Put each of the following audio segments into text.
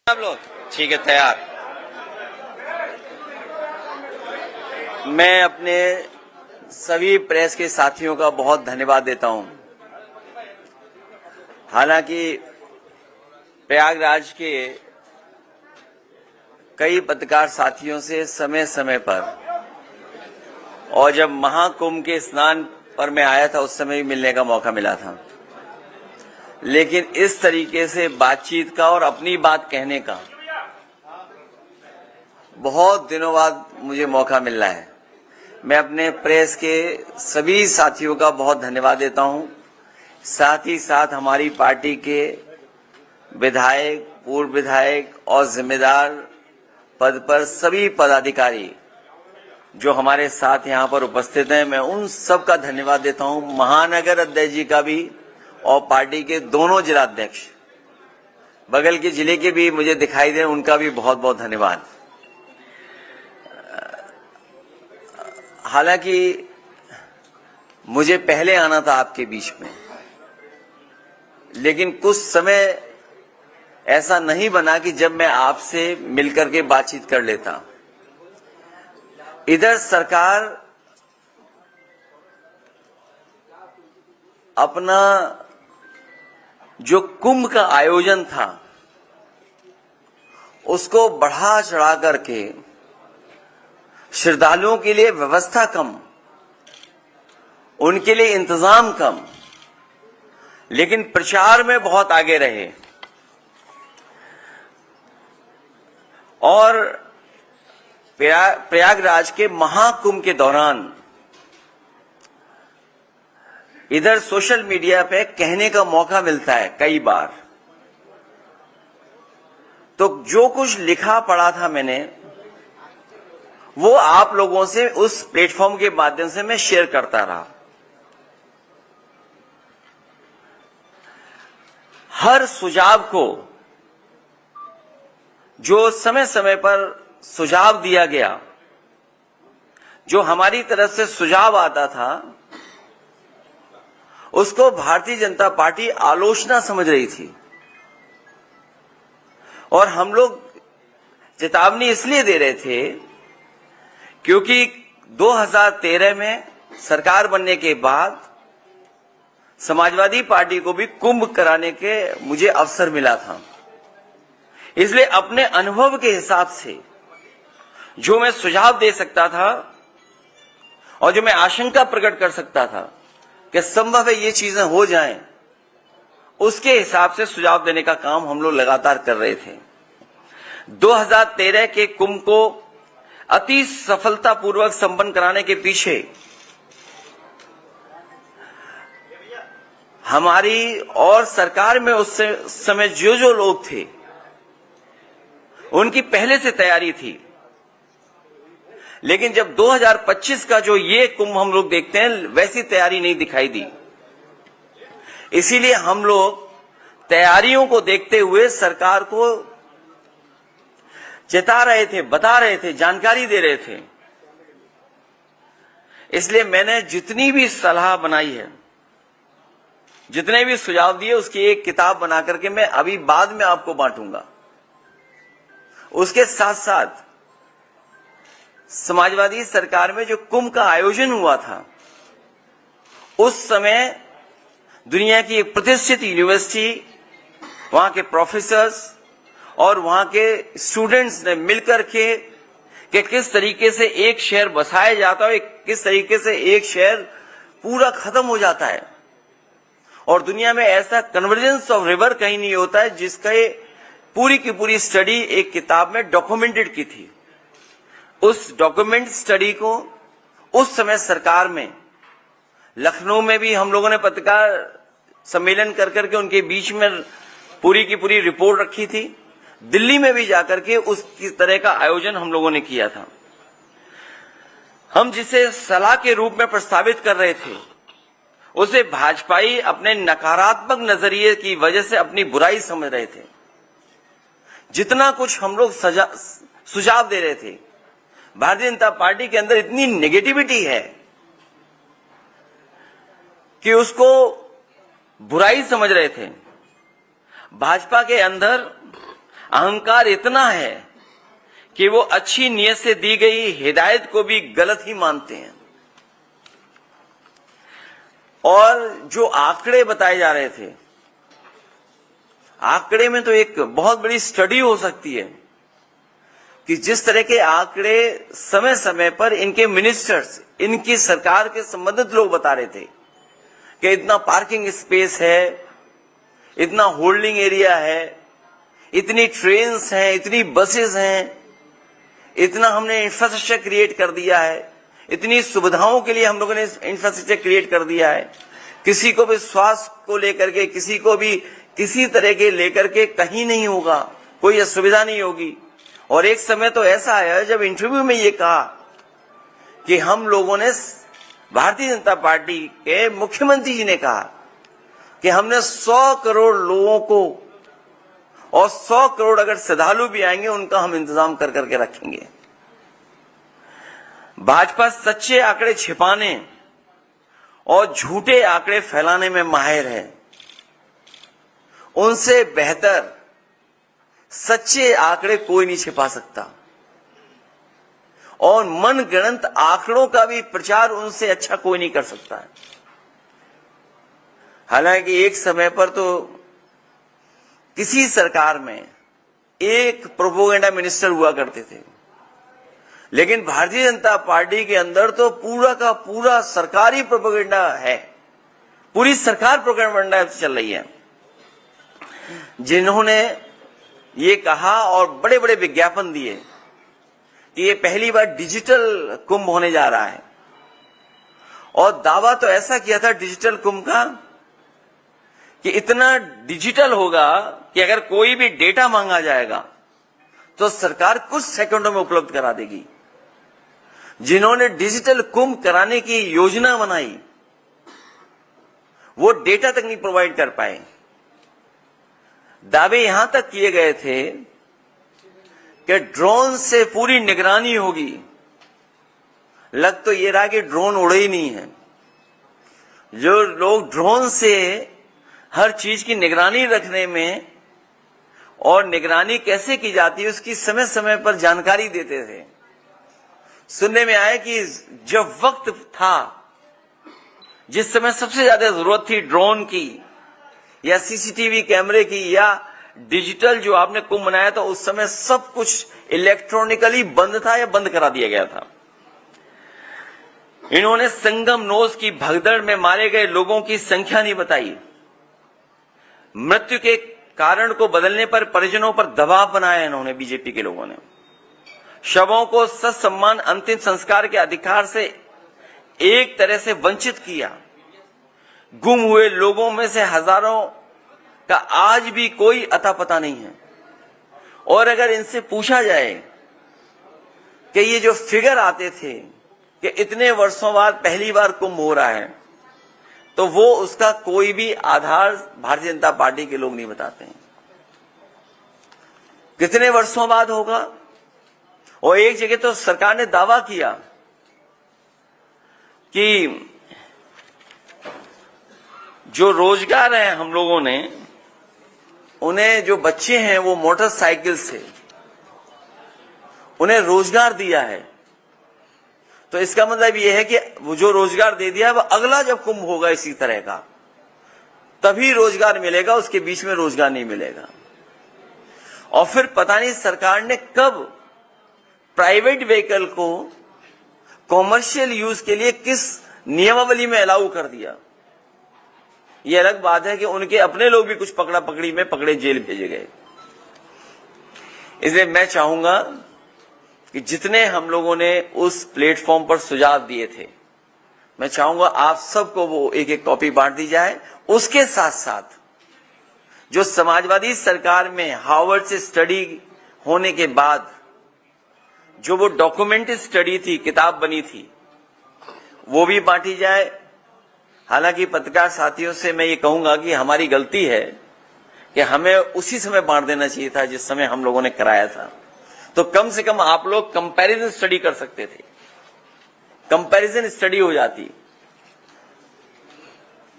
आप लोग ठीक है, तैयार। मैं अपने सभी प्रेस के साथियों का बहुत धन्यवाद देता हूं। हालांकि प्रयागराज के कई पत्रकार साथियों से समय समय पर और जब महाकुंभ के स्नान पर मैं आया था उस समय भी मिलने का मौका मिला था, लेकिन इस तरीके से बातचीत का और अपनी बात कहने का बहुत दिनों बाद मुझे मौका मिल रहा है। मैं अपने प्रेस के सभी साथियों का बहुत धन्यवाद देता हूं। साथ ही साथ हमारी पार्टी के विधायक, पूर्व विधायक और जिम्मेदार पद पर सभी पदाधिकारी जो हमारे साथ यहां पर उपस्थित हैं, मैं उन सब का धन्यवाद देता हूं। महानगर अध्यक्ष जी का भी और पार्टी के दोनों जिलाध्यक्ष, बगल के जिले के भी मुझे दिखाई दे, उनका भी बहुत बहुत धन्यवाद। हालांकि मुझे पहले आना था आपके बीच में, लेकिन कुछ समय ऐसा नहीं बना कि जब मैं आपसे मिलकर के बातचीत कर लेता। इधर सरकार अपना जो कुंभ का आयोजन था उसको बढ़ा चढ़ा करके श्रद्धालुओं के लिए व्यवस्था कम, उनके लिए इंतजाम कम, लेकिन प्रचार में बहुत आगे रहे। और प्रयागराज के महाकुंभ के दौरान इधर सोशल मीडिया पे कहने का मौका मिलता है कई बार, तो जो कुछ लिखा पढ़ा था मैंने वो आप लोगों से उस प्लेटफॉर्म के माध्यम से मैं शेयर करता रहा। हर सुझाव को जो समय समय पर सुझाव दिया गया, जो हमारी तरफ से सुझाव आता था, उसको भारतीय जनता पार्टी आलोचना समझ रही थी। और हम लोग चेतावनी इसलिए दे रहे थे क्योंकि 2013 में सरकार बनने के बाद समाजवादी पार्टी को भी कुंभ कराने के मुझे अवसर मिला था। इसलिए अपने अनुभव के हिसाब से जो मैं सुझाव दे सकता था और जो मैं आशंका प्रकट कर सकता था कि संभव है ये चीजें हो जाएं, उसके हिसाब से सुझाव देने का काम हम लोग लगातार कर रहे थे। 2013 के कुंभ को अति सफलतापूर्वक संपन्न कराने के पीछे हमारी और सरकार में उस समय जो लोग थे उनकी पहले से तैयारी थी। लेकिन जब 2025 का जो ये कुंभ हम लोग देखते हैं, वैसी तैयारी नहीं दिखाई दी। इसीलिए हम लोग तैयारियों को देखते हुए सरकार को चेता रहे थे, बता रहे थे, जानकारी दे रहे थे। इसलिए मैंने जितनी भी सलाह बनाई है, जितने भी सुझाव दिए, उसकी एक किताब बना करके मैं अभी बाद में आपको बांटूंगा। उसके साथ साथ समाजवादी सरकार में जो कुंभ का आयोजन हुआ था, उस समय दुनिया की एक प्रतिष्ठित यूनिवर्सिटी, वहां के प्रोफेसर्स और वहां के स्टूडेंट्स ने मिलकर के कि किस तरीके से एक शहर बसाया जाता है, किस तरीके से एक शहर पूरा खत्म हो जाता है। और दुनिया में ऐसा कन्वर्जेंस ऑफ रिवर कहीं नहीं होता है, जिसका पूरी की पूरी स्टडी एक किताब में डॉक्यूमेंटेड की थी। उस डॉक्यूमेंट स्टडी को उस समय सरकार में लखनऊ में भी हम लोगों ने पत्रकार सम्मेलन कर करके उनके बीच में पूरी की पूरी रिपोर्ट रखी थी। दिल्ली में भी जाकर के उस तरह का आयोजन हम लोगों ने किया था। हम जिसे सलाह के रूप में प्रस्तावित कर रहे थे, उसे भाजपाई अपने नकारात्मक नजरिए की वजह से अपनी बुराई समझ रहे थे। जितना कुछ हम लोग सुझाव दे रहे थे, भारतीय जनता पार्टी के अंदर इतनी नेगेटिविटी है कि उसको बुराई समझ रहे थे। भाजपा के अंदर अहंकार इतना है कि वो अच्छी नीयत से दी गई हिदायत को भी गलत ही मानते हैं। और जो आंकड़े बताए जा रहे थे, आंकड़े में तो एक बहुत बड़ी स्टडी हो सकती है कि जिस तरह के आंकड़े समय समय पर इनके मिनिस्टर्स, इनकी सरकार के संबंधित लोग बता रहे थे कि इतना पार्किंग स्पेस है, इतना होल्डिंग एरिया है, इतनी ट्रेन्स हैं, इतनी बसेस हैं, इतना हमने इंफ्रास्ट्रक्चर क्रिएट कर दिया है, इतनी सुविधाओं के लिए हम लोगों ने इंफ्रास्ट्रक्चर क्रिएट कर दिया है। किसी को भी स्वास्थ्य को लेकर के, किसी को भी किसी तरह के लेकर के कहीं नहीं होगा, कोई असुविधा नहीं होगी। और एक समय तो ऐसा आया जब इंटरव्यू में ये कहा कि हम लोगों ने, भारतीय जनता पार्टी के मुख्यमंत्री जी ने कहा कि हमने 100 करोड़ लोगों को, और 100 करोड़ अगर श्रद्धालु भी आएंगे उनका हम इंतजाम कर करके रखेंगे। भाजपा सच्चे आंकड़े छिपाने और झूठे आंकड़े फैलाने में माहिर है। उनसे बेहतर सच्चे आंकड़े कोई नहीं छिपा सकता, और मनगढ़ंत आंकड़ों का भी प्रचार उनसे अच्छा कोई नहीं कर सकता है। हालांकि एक समय पर तो किसी सरकार में एक प्रोपोगेंडा मिनिस्टर हुआ करते थे, लेकिन भारतीय जनता पार्टी के अंदर तो पूरा का पूरा सरकारी प्रोपोगेंडा है, पूरी सरकार प्रोपोगेंडा चल रही है। जिन्होंने ये कहा और बड़े बड़े विज्ञापन दिए कि ये पहली बार डिजिटल कुंभ होने जा रहा है, और दावा तो ऐसा किया था डिजिटल कुंभ का कि इतना डिजिटल होगा कि अगर कोई भी डेटा मांगा जाएगा तो सरकार कुछ सेकंडों में उपलब्ध करा देगी। जिन्होंने डिजिटल कुंभ कराने की योजना बनाई वो डेटा तक नहीं प्रोवाइड कर पाए। दावे यहां तक किए गए थे कि ड्रोन से पूरी निगरानी होगी, लग तो ये रहा कि ड्रोन उड़े ही नहीं है। जो लोग ड्रोन से हर चीज की निगरानी रखने में और निगरानी कैसे की जाती है उसकी समय समय पर जानकारी देते थे, सुनने में आया कि जब वक्त था, जिस समय सबसे ज्यादा जरूरत थी ड्रोन की या सीसीटीवी कैमरे की या डिजिटल जो आपने कुंभ बनाया था, उस समय सब कुछ इलेक्ट्रॉनिकली बंद था या बंद करा दिया गया था। इन्होंने संगम नोज की भगदड़ में मारे गए लोगों की संख्या नहीं बताई। मृत्यु के कारण को बदलने पर परिजनों पर दबाव बनाया इन्होंने, बीजेपी के लोगों ने। शवों को ससम्मान अंतिम संस्कार के अधिकार से एक तरह से वंचित किया। गुम हुए लोगों में से हजारों का आज भी कोई अता पता नहीं है। और अगर इनसे पूछा जाए कि ये जो फिगर आते थे कि इतने वर्षों बाद पहली बार कुंभ हो रहा है, तो वो उसका कोई भी आधार भारतीय जनता पार्टी के लोग नहीं बताते हैं। कितने वर्षों बाद होगा? और एक जगह तो सरकार ने दावा किया कि जो रोजगार है हम लोगों ने, उन्हें जो बच्चे हैं वो मोटरसाइकिल से उन्हें रोजगार दिया है। तो इसका मतलब यह है कि वो जो रोजगार दे दिया है वो अगला जब कुंभ होगा इसी तरह का तभी रोजगार मिलेगा, उसके बीच में रोजगार नहीं मिलेगा। और फिर पता नहीं सरकार ने कब प्राइवेट व्हीकल को कॉमर्शियल यूज के लिए किस नियमावली में अलाउ कर दिया। यह अलग बात है कि उनके अपने लोग भी कुछ पकड़ा पकड़ी में पकड़े, जेल भेजे गए। इसलिए मैं चाहूंगा कि जितने हम लोगों ने उस प्लेटफॉर्म पर सुझाव दिए थे, मैं चाहूंगा आप सबको वो एक एक कॉपी बांट दी जाए। उसके साथ साथ जो समाजवादी सरकार में हार्वर्ड से स्टडी होने के बाद जो वो डॉक्यूमेंटेड स्टडी थी, किताब बनी थी, वो भी बांटी जाए। हालांकि पत्रकार साथियों से मैं ये कहूंगा कि हमारी गलती है कि हमें उसी समय बांट देना चाहिए था जिस समय हम लोगों ने कराया था। तो कम से कम आप लोग कंपैरिजन स्टडी कर सकते थे, कंपैरिजन स्टडी हो जाती।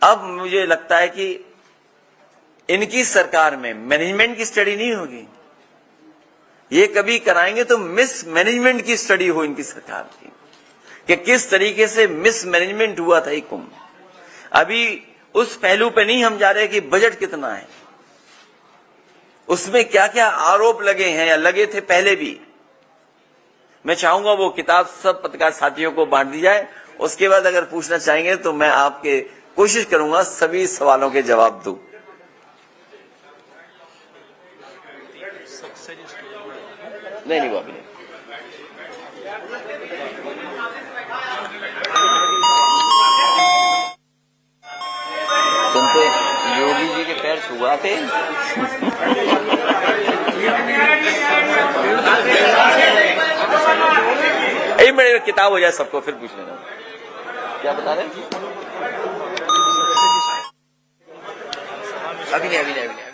अब मुझे लगता है कि इनकी सरकार में मैनेजमेंट की स्टडी नहीं होगी, ये कभी कराएंगे तो मिस मैनेजमेंट की स्टडी हो इनकी सरकार की, कि किस तरीके से मिस मैनेजमेंट हुआ था ये कुंभ। अभी उस पहलू पे नहीं हम जा रहे कि बजट कितना है, उसमें क्या क्या आरोप लगे हैं या लगे थे पहले भी। मैं चाहूंगा वो किताब सब पत्रकार साथियों को बांट दी जाए, उसके बाद अगर पूछना चाहेंगे तो मैं आपके कोशिश करूंगा सभी सवालों के जवाब दूं। नहीं वो अभी नहीं। तुम तो योगी जी के पैर छुआते। एक मिनट किताब हो जाए सबको फिर पूछ लेना। क्या बता रहे? अभी नहीं।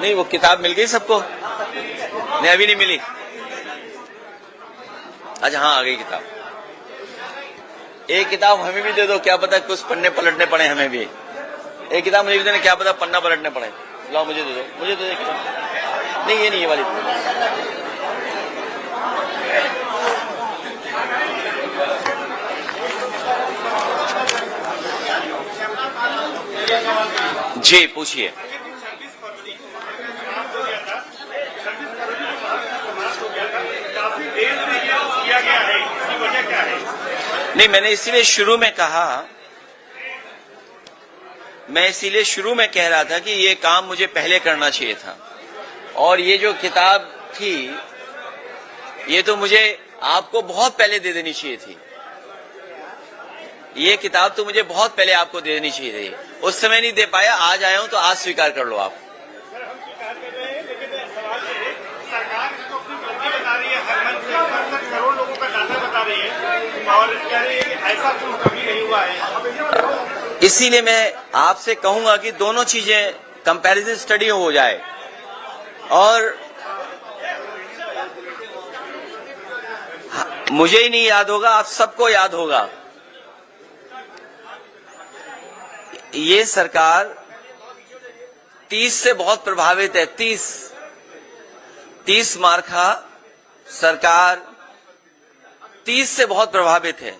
नहीं वो किताब मिल गई सबको? नहीं अभी नहीं मिली। अच्छा हाँ आ गई किताब। एक किताब हमें भी दे दो, क्या पता कुछ पन्ने पलटने पड़े हमें भी। एक किताब मुझे भी देना, क्या पता पन्ना पलटने पड़े। लाओ मुझे दे दो, मुझे दे दो किताब। नहीं ये नहीं, ये वाली जी पूछिए। नहीं मैंने इसीलिए शुरू में कह रहा था कि ये काम मुझे पहले करना चाहिए था, और ये जो किताब थी ये तो मुझे आपको बहुत पहले दे देनी चाहिए थी। ये किताब तो मुझे बहुत पहले आपको दे देनी चाहिए थी, उस समय नहीं दे पाया, आज आया हूं तो आज स्वीकार कर लो आप। इसीलिए मैं आपसे कहूंगा कि दोनों चीजें कंपैरिजन स्टडी हो जाए, और मुझे ही नहीं याद होगा, आप सबको याद होगा। ये सरकार 30 से बहुत प्रभावित है। 30 मार्का सरकार 30 से बहुत प्रभावित है।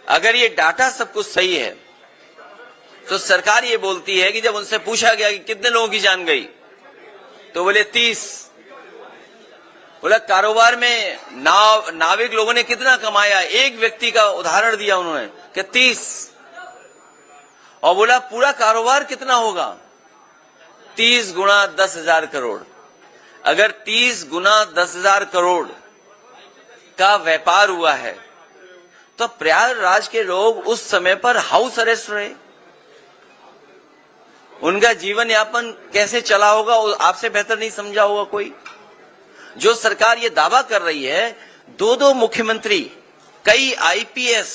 अगर ये डाटा सब कुछ सही है तो सरकार ये बोलती है कि जब उनसे पूछा गया कि कितने लोगों की जान गई तो बोले 30। बोला कारोबार में नाविक लोगों ने कितना कमाया, एक व्यक्ति का उदाहरण दिया उन्होंने कि 30, और बोला पूरा कारोबार कितना होगा, 30 गुना 10,000 करोड़। अगर 30 गुना 10,000 करोड़ का व्यापार हुआ है तो प्रयागराज के लोग उस समय पर हाउस अरेस्ट रहे, उनका जीवन यापन कैसे चला होगा आपसे बेहतर नहीं समझा होगा कोई। जो सरकार ये दावा कर रही है, 2 मुख्यमंत्री, कई आईपीएस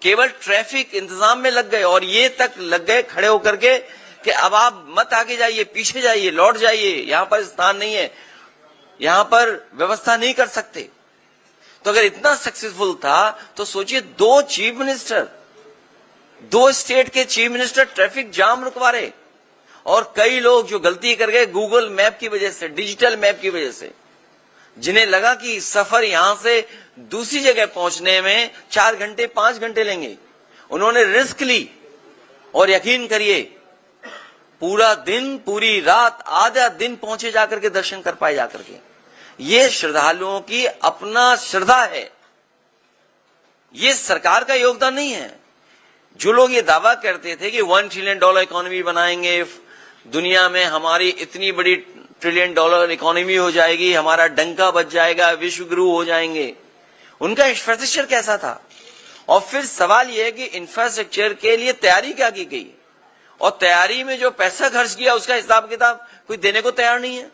केवल ट्रैफिक इंतजाम में लग गए, और ये तक लग गए खड़े होकर के कि अब आप मत आगे जाइए, पीछे जाइए, लौट जाइए, यहां पर स्थान नहीं है, यहां पर व्यवस्था नहीं कर सकते। तो अगर इतना सक्सेसफुल था तो सोचिए 2 चीफ मिनिस्टर, 2 स्टेट के चीफ मिनिस्टर ट्रैफिक जाम रुकवा रहे, और कई लोग जो गलती कर गए गूगल मैप की वजह से, डिजिटल मैप की वजह से, जिन्हें लगा कि सफर यहां से दूसरी जगह पहुंचने में 4 घंटे 5 घंटे लेंगे, उन्होंने रिस्क ली, और यकीन करिए पूरा दिन, पूरी रात, आधा दिन पहुंचे जाकर के दर्शन कर पाए जाकर के। ये श्रद्धालुओं की अपना श्रद्धा है, ये सरकार का योगदान नहीं है। जो लोग ये दावा करते थे कि $1 ट्रिलियन इकोनॉमी बनाएंगे, दुनिया में हमारी इतनी बड़ी $1 ट्रिलियन इकोनॉमी हो जाएगी, हमारा डंका बच जाएगा, विश्व गुरु हो जाएंगे, उनका इंफ्रास्ट्रक्चर कैसा था? और फिर सवाल यह है कि इंफ्रास्ट्रक्चर के लिए तैयारी क्या की गई, और तैयारी में जो पैसा खर्च किया उसका हिसाब किताब कोई देने को तैयार नहीं है।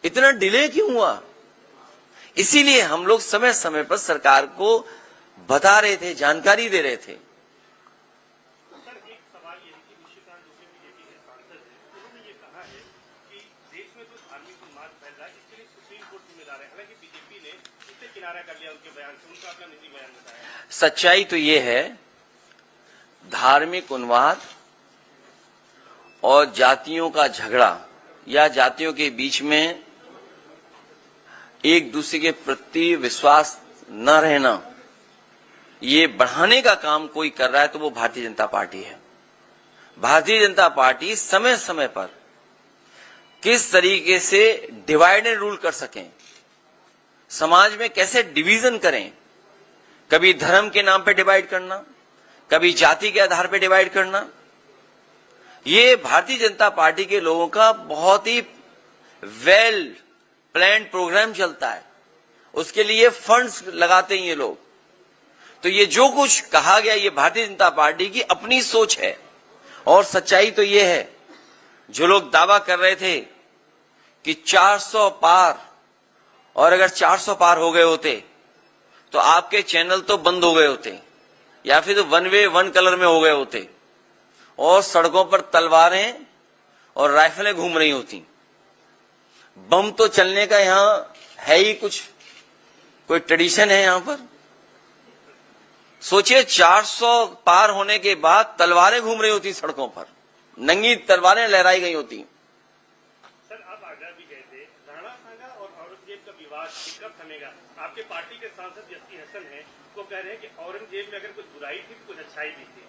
इतना डिले क्यों हुआ? इसीलिए हम लोग समय समय पर सरकार को बता रहे थे, जानकारी दे रहे थे। सर, एक सवाल ये है कि निशिकांत जो कि बीजेपी के सांसद हैं, उन्होंने ये कहा है कि देश में जो धार्मिक उन्माद फैल रहा है इसके लिए सुप्रीम कोर्ट जिम्मेदार है। हालांकि बीजेपी ने इसे किनारा कर लिया उनके बयान से, उनका अपना निजी बयान बताया। सच्चाई तो ये है, धार्मिक उन्माद और जातियों का झगड़ा या जातियों के बीच में एक दूसरे के प्रति विश्वास न रहना, ये बढ़ाने का काम कोई कर रहा है तो वो भारतीय जनता पार्टी है। भारतीय जनता पार्टी समय समय पर किस तरीके से डिवाइड एंड रूल कर सकें, समाज में कैसे डिवीजन करें, कभी धर्म के नाम पे डिवाइड करना, कभी जाति के आधार पे डिवाइड करना, ये भारतीय जनता पार्टी के लोगों का बहुत ही वेल प्लान्ड प्रोग्राम चलता है। उसके लिए फंड्स लगाते हैं ये लोग। तो ये जो कुछ कहा गया, ये भारतीय जनता पार्टी की अपनी सोच है। और सच्चाई तो ये है, जो लोग दावा कर रहे थे कि 400 पार, और अगर 400 पार हो गए होते तो आपके चैनल तो बंद हो गए होते, या फिर तो वन वे वन कलर में हो गए होते, और सड़कों पर तलवारें और राइफलें घूम रही होती। बम तो चलने का यहां है ही कुछ, कोई ट्रेडिशन है यहां पर? सोचिए, 400 पार होने के बाद तलवारें घूम रही होती सड़कों पर, नंगी तलवारें लहराई गई होती। सर, आप आगरा भी गए थे, राणा सांगा और औरंगजेब का विवाद कब थमेगा? आपके पार्टी के सांसद यस्की हसन हैं, वो कह रहे हैं कि औरंगजेब में अगर कुछ बुराई थी तो कुछ अच्छाई भी थी।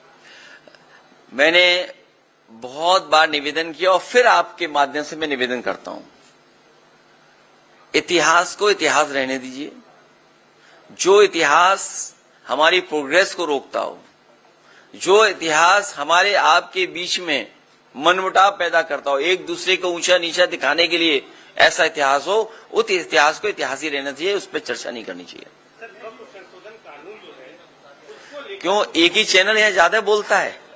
मैंने बहुत बार निवेदन किया और फिर आपके माध्यम से मैं निवेदन करता हूं, इतिहास को इतिहास रहने दीजिए। जो इतिहास हमारी प्रोग्रेस को रोकता हो, जो इतिहास हमारे आपके बीच में मनमुटाव पैदा करता हो, एक दूसरे को ऊंचा नीचा दिखाने के लिए ऐसा इतिहास हो, उस इतिहास को इतिहास ही रहना चाहिए, उस पर चर्चा नहीं करनी चाहिए। सर, वक्फ संशोधन कानून जो है उसको लेकर क्यों एक ही चैनल यहां ज्यादा बोलता है?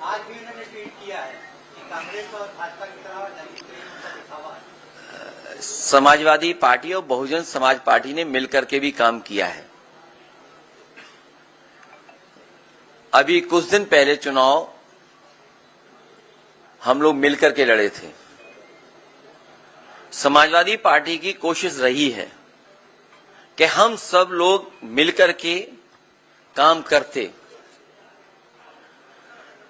आज भी उन्होंने ट्वीट किया है कि कांग्रेस और भाजपा की तरह दलित प्रेम का दिखावा है। समाजवादी पार्टी और बहुजन समाज पार्टी ने मिलकर के भी काम किया है। अभी कुछ दिन पहले चुनाव हम लोग मिलकर के लड़े थे। समाजवादी पार्टी की कोशिश रही है कि हम सब लोग मिलकर के काम करते।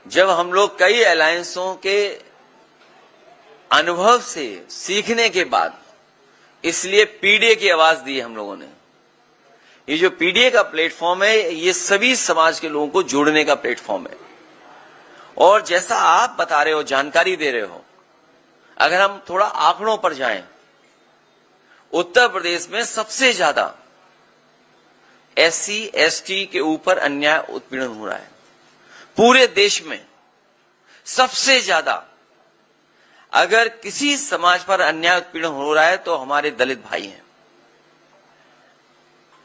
जब हम लोग कई अलायंसों के अनुभव से सीखने के बाद, इसलिए पीडीए की आवाज दी हम लोगों ने। ये जो पीडीए का प्लेटफॉर्म है, ये सभी समाज के लोगों को जोड़ने का प्लेटफॉर्म है। और जैसा आप बता रहे हो, जानकारी दे रहे हो, अगर हम थोड़ा आंकड़ों पर जाएं, उत्तर प्रदेश में सबसे ज्यादा एससी एसटी के ऊपर अन्याय उत्पीड़न हो रहा है। पूरे देश में सबसे ज्यादा अगर किसी समाज पर अन्याय उत्पीड़न हो रहा है तो हमारे दलित भाई हैं।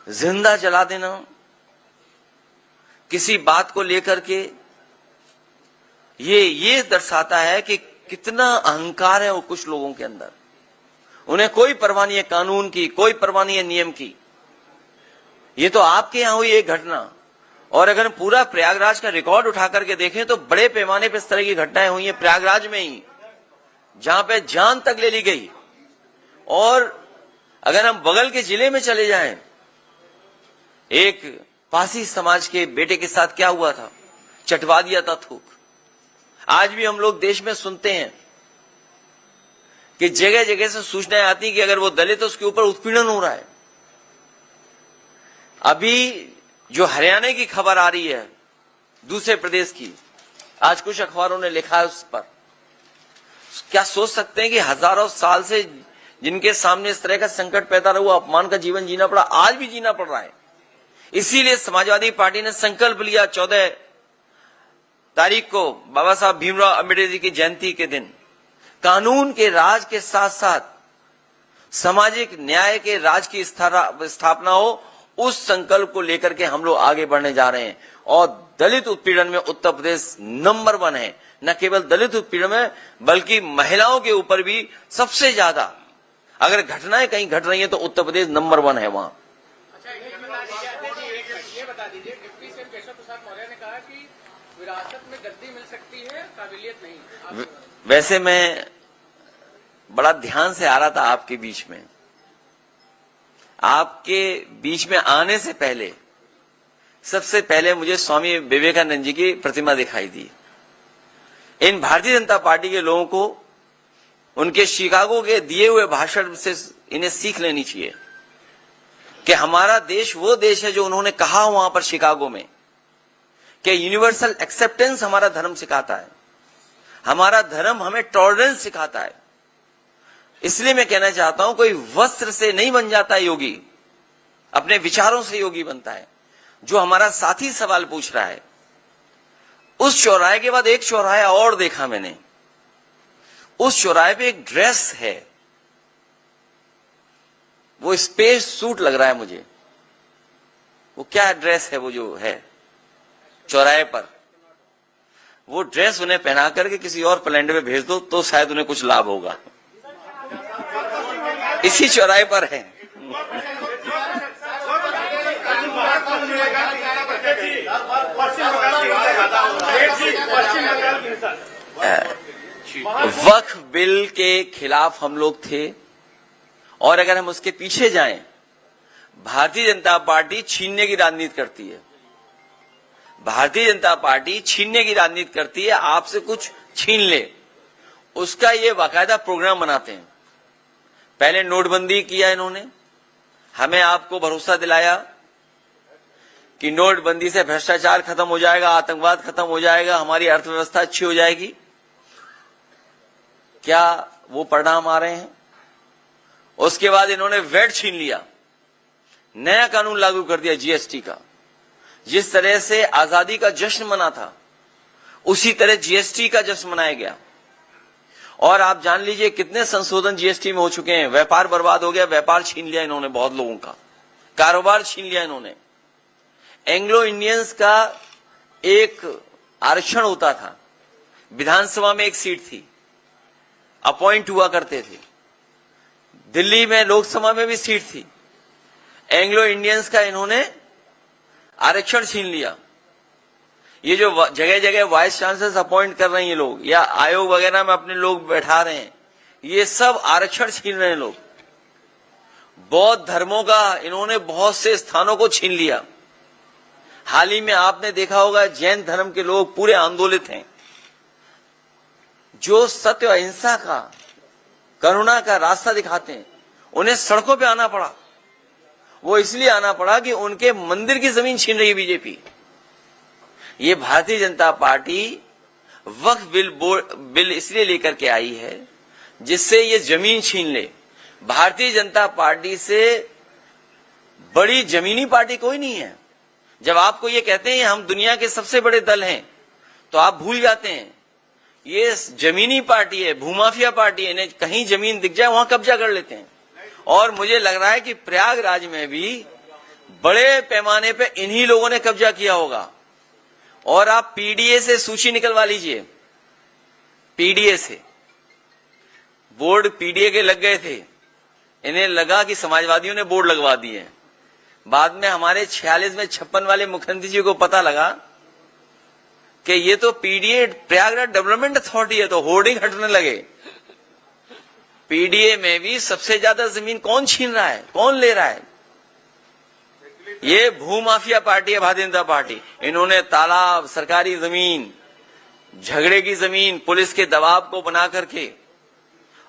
जिंदा जला देना किसी बात को लेकर के, ये दर्शाता है कि कितना अहंकार है वो कुछ लोगों के अंदर। उन्हें कोई परवाह नहीं है कानून की, कोई परवाह नहीं है नियम की। ये तो आपके यहां हुई एक घटना, और अगर हम पूरा प्रयागराज का रिकॉर्ड उठा करके देखें तो बड़े पैमाने पर इस तरह की घटनाएं हुई हैं प्रयागराज में ही, जहां पे जान तक ले ली गई। और अगर हम बगल के जिले में चले जाएं, एक पासी समाज के बेटे के साथ क्या हुआ था, चटवा दिया था थूक। आज भी हम लोग देश में सुनते हैं कि जगह जगह से सूचनाएं आती हैं कि अगर वो दलित है उसके ऊपर उत्पीड़न हो रहा है। अभी जो हरियाणा की खबर आ रही है दूसरे प्रदेश की। आज कुछ अखबारों ने लिखा है उस पर। क्या सोच सकते हैं कि हजारों साल से जिनके सामने इस तरह का संकट पैदा हुआ, अपमान का जीवन जीना पड़ा, आज भी जीना पड़ रहा है। इसीलिए समाजवादी पार्टी ने संकल्प लिया 14 तारीख को बाबा साहब भीमराव अम्बेडकर जी की जयंती के दिन कानून के राज के साथ साथ सामाजिक न्याय के राज की स्थापना हो, उस संकल्प को लेकर के हम लोग आगे बढ़ने जा रहे हैं। और दलित उत्पीड़न में उत्तर प्रदेश नंबर 1 है। न केवल दलित उत्पीड़न में बल्कि महिलाओं के ऊपर भी सबसे ज्यादा अगर घटनाएं कहीं घट रही हैं तो उत्तर प्रदेश नंबर 1 है वहां। अच्छा, ये बता दीजिए, डिप्टी सीएम केशव प्रसाद मौर्य ने कहा कि विरासत में गद्दी मिल सकती है, काबिलियत नहीं। वैसे मैं बड़ा ध्यान से आ रहा था आपके बीच में। आपके बीच में आने से पहले सबसे पहले मुझे स्वामी विवेकानंद जी की प्रतिमा दिखाई दी। इन भारतीय जनता पार्टी के लोगों को उनके शिकागो के दिए हुए भाषण से इन्हें सीख लेनी चाहिए कि हमारा देश वो देश है जो उन्होंने कहा वहां पर शिकागो में कि यूनिवर्सल एक्सेप्टेंस हमारा धर्म सिखाता है, हमारा धर्म हमें टॉलरेंस सिखाता है। इसलिए मैं कहना चाहता हूं, कोई वस्त्र से नहीं बन जाता योगी, अपने विचारों से योगी बनता है। जो हमारा साथी सवाल पूछ रहा है, उस चौराहे के बाद एक चौराहा और देखा मैंने। उस चौराहे पे एक ड्रेस है, वो स्पेस सूट लग रहा है मुझे। वो क्या ड्रेस है वो जो है चौराहे पर? वो ड्रेस उन्हें पहना करके किसी और प्लेनेट पे भेज दो तो शायद उन्हें कुछ लाभ होगा। इसी चौराहे पर है। वक्फ बिल के खिलाफ हम लोग थे, और अगर हम उसके पीछे जाएं, भारतीय जनता पार्टी छीनने की राजनीति करती है। भारतीय जनता पार्टी छीनने की राजनीति करती है, आपसे कुछ छीन ले, उसका ये बाकायदा प्रोग्राम बनाते हैं। पहले नोटबंदी किया इन्होंने, हमें आपको भरोसा दिलाया कि नोटबंदी से भ्रष्टाचार खत्म हो जाएगा, आतंकवाद खत्म हो जाएगा, हमारी अर्थव्यवस्था अच्छी हो जाएगी। क्या वो परिणाम आ रहे हैं? उसके बाद इन्होंने वैट छीन लिया, नया कानून लागू कर दिया जीएसटी का। जिस तरह से आजादी का जश्न मना था, उसी तरह जीएसटी का जश्न मनाया गया। और आप जान लीजिए कितने संशोधन जीएसटी में हो चुके हैं। व्यापार बर्बाद हो गया, व्यापार छीन लिया इन्होंने बहुत लोगों का, कारोबार छीन लिया इन्होंने। एंग्लो इंडियंस का एक आरक्षण होता था, विधानसभा में एक सीट थी, अपॉइंट हुआ करते थे। दिल्ली में लोकसभा में भी सीट थी। एंग्लो इंडियंस का इन्होंने आरक्षण छीन लिया। ये जो जगह जगह वाइस चांसलर अपॉइंट कर रहे हैं ये लोग, या आयोग वगैरह में अपने लोग बैठा रहे हैं, ये सब आरक्षण छीन रहे हैं लोग। बौद्ध धर्मों का इन्होंने बहुत से स्थानों को छीन लिया। हाल ही में आपने देखा होगा जैन धर्म के लोग पूरे आंदोलित हैं। जो सत्य अहिंसा का, करुणा का रास्ता दिखाते हैं, उन्हें सड़कों पे आना पड़ा। वो इसलिए आना पड़ा कि उनके मंदिर की जमीन छीन रही है बीजेपी। ये भारतीय जनता पार्टी वक्फ बिल इसलिए लेकर के आई है जिससे ये जमीन छीन ले। भारतीय जनता पार्टी से बड़ी जमीनी पार्टी कोई नहीं है। जब आपको ये कहते हैं हम दुनिया के सबसे बड़े दल हैं, तो आप भूल जाते हैं ये जमीनी पार्टी है, भूमाफिया पार्टी है। इन्हें कहीं जमीन दिख जाए वहां कब्जा कर लेते हैं। और मुझे लग रहा है कि प्रयागराज में भी बड़े पैमाने पे इन्हीं लोगों ने कब्जा किया होगा। और आप पीडीए से सूची निकलवा लीजिए, पीडीए से बोर्ड पीडीए के लग गए थे। इन्हें लगा कि समाजवादियों ने बोर्ड लगवा दिए। बाद में हमारे 46 में 56 वाले मुख्यमंत्री जी को पता लगा कि ये तो पीडीए प्रयागराज डेवलपमेंट अथॉरिटी है, तो होर्डिंग हटने लगे। पीडीए में भी सबसे ज्यादा जमीन कौन छीन रहा है, कौन ले रहा है? ये भूमाफिया पार्टी है भारतीय जनता पार्टी। इन्होंने तालाब, सरकारी जमीन, झगड़े की जमीन, पुलिस के दबाव को बना करके,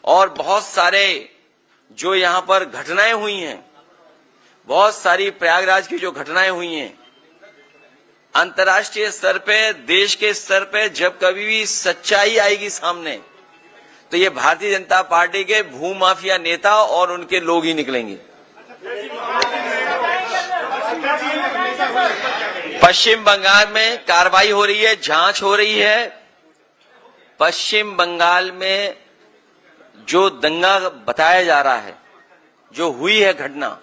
और बहुत सारे जो यहां पर घटनाएं हुई हैं, बहुत सारी प्रयागराज की जो घटनाएं हुई हैं, अंतर्राष्ट्रीय स्तर पे, देश के स्तर पे जब कभी भी सच्चाई आएगी सामने, तो ये भारतीय जनता पार्टी के भूमाफिया नेता और उनके लोग ही निकलेंगे। पश्चिम बंगाल में कार्रवाई हो रही है, जांच हो रही है। पश्चिम बंगाल में जो दंगा बताया जा रहा है, जो हुई है घटना,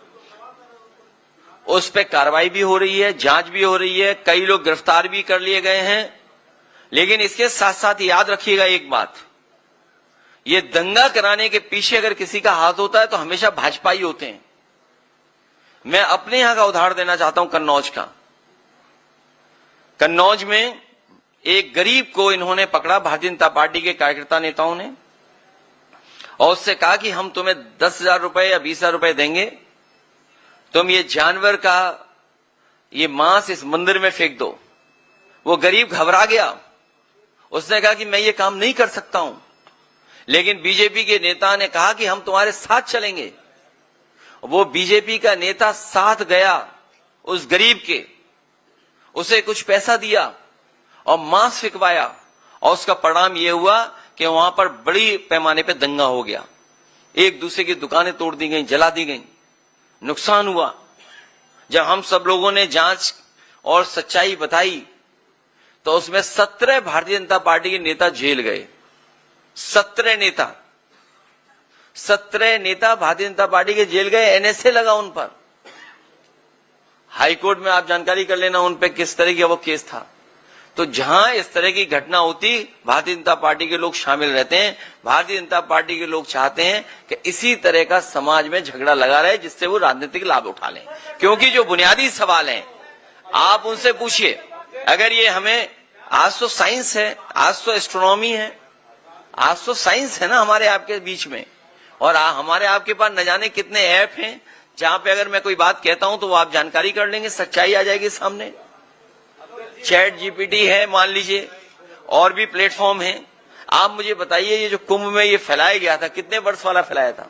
उस पे कार्रवाई भी हो रही है, जांच भी हो रही है, कई लोग गिरफ्तार भी कर लिए गए हैं। लेकिन इसके साथ साथ याद रखिएगा एक बात, ये दंगा कराने के पीछे अगर किसी का हाथ होता है तो हमेशा भाजपा ही होते हैं। मैं अपने यहां का उदाहरण देना चाहता हूं, कन्नौज का। कन्नौज में एक गरीब को इन्होंने पकड़ा, भारतीय जनता पार्टी के कार्यकर्ता नेताओं ने, और उससे कहा कि हम तुम्हें 10,000 रुपए या 20,000 रुपए देंगे, तुम ये जानवर का ये मांस इस मंदिर में फेंक दो। वो गरीब घबरा गया, उसने कहा कि मैं ये काम नहीं कर सकता हूं, लेकिन बीजेपी के नेता ने कहा कि हम तुम्हारे साथ चलेंगे। वो बीजेपी का नेता साथ गया उस गरीब के, उसे कुछ पैसा दिया और मांस फिकवाया, और उसका परिणाम यह हुआ कि वहां पर बड़ी पैमाने पे दंगा हो गया। एक दूसरे की दुकानें तोड़ दी गई, जला दी गई, नुकसान हुआ। जब हम सब लोगों ने जांच और सच्चाई बताई तो उसमें 17 भारतीय जनता पार्टी के नेता जेल गए। 17 नेता भारतीय जनता पार्टी के जेल गए, एनएसए लगा उन पर। हाईकोर्ट में आप जानकारी कर लेना उन पे किस तरह का वो केस था। तो जहां इस तरह की घटना होती, भारतीय जनता पार्टी के लोग शामिल रहते हैं। भारतीय जनता पार्टी के लोग चाहते हैं कि इसी तरह का समाज में झगड़ा लगा रहे, जिससे वो राजनीतिक लाभ उठा लें। क्योंकि जो बुनियादी सवाल हैं, आप उनसे पूछिए। अगर ये हमें, आज तो साइंस है, आज तो एस्ट्रोनॉमी है, आज तो साइंस है ना हमारे आपके बीच में, और हमारे आपके पास न जाने कितने ऐप हैं जहां पे अगर मैं कोई बात कहता हूं तो वो आप जानकारी कर लेंगे, सच्चाई आ जाएगी सामने। चैट जीपीटी है मान लीजिए, और भी प्लेटफॉर्म हैं। आप मुझे बताइए, ये जो कुंभ में ये फैलाया गया था, कितने वर्ष वाला फैलाया था?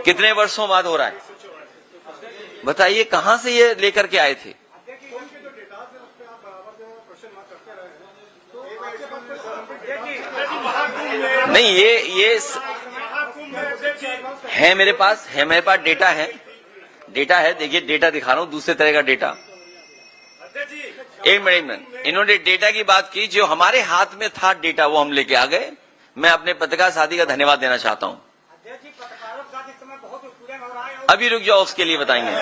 कितने वर्षों बाद हो रहा है? बताइए कहां से ये लेकर के आए थे? नहीं, ये है मेरे पास डेटा है, देखिए डेटा दिखा रहा हूं, दूसरे तरह का डेटा। एक मिनट, इन्होंने डेटा की बात की, जो हमारे हाथ में था डेटा वो हम लेके आ गए। मैं अपने पत्रकार साथी का धन्यवाद देना चाहता हूं। अभी रुक जाओ, उसके लिए बताएंगे।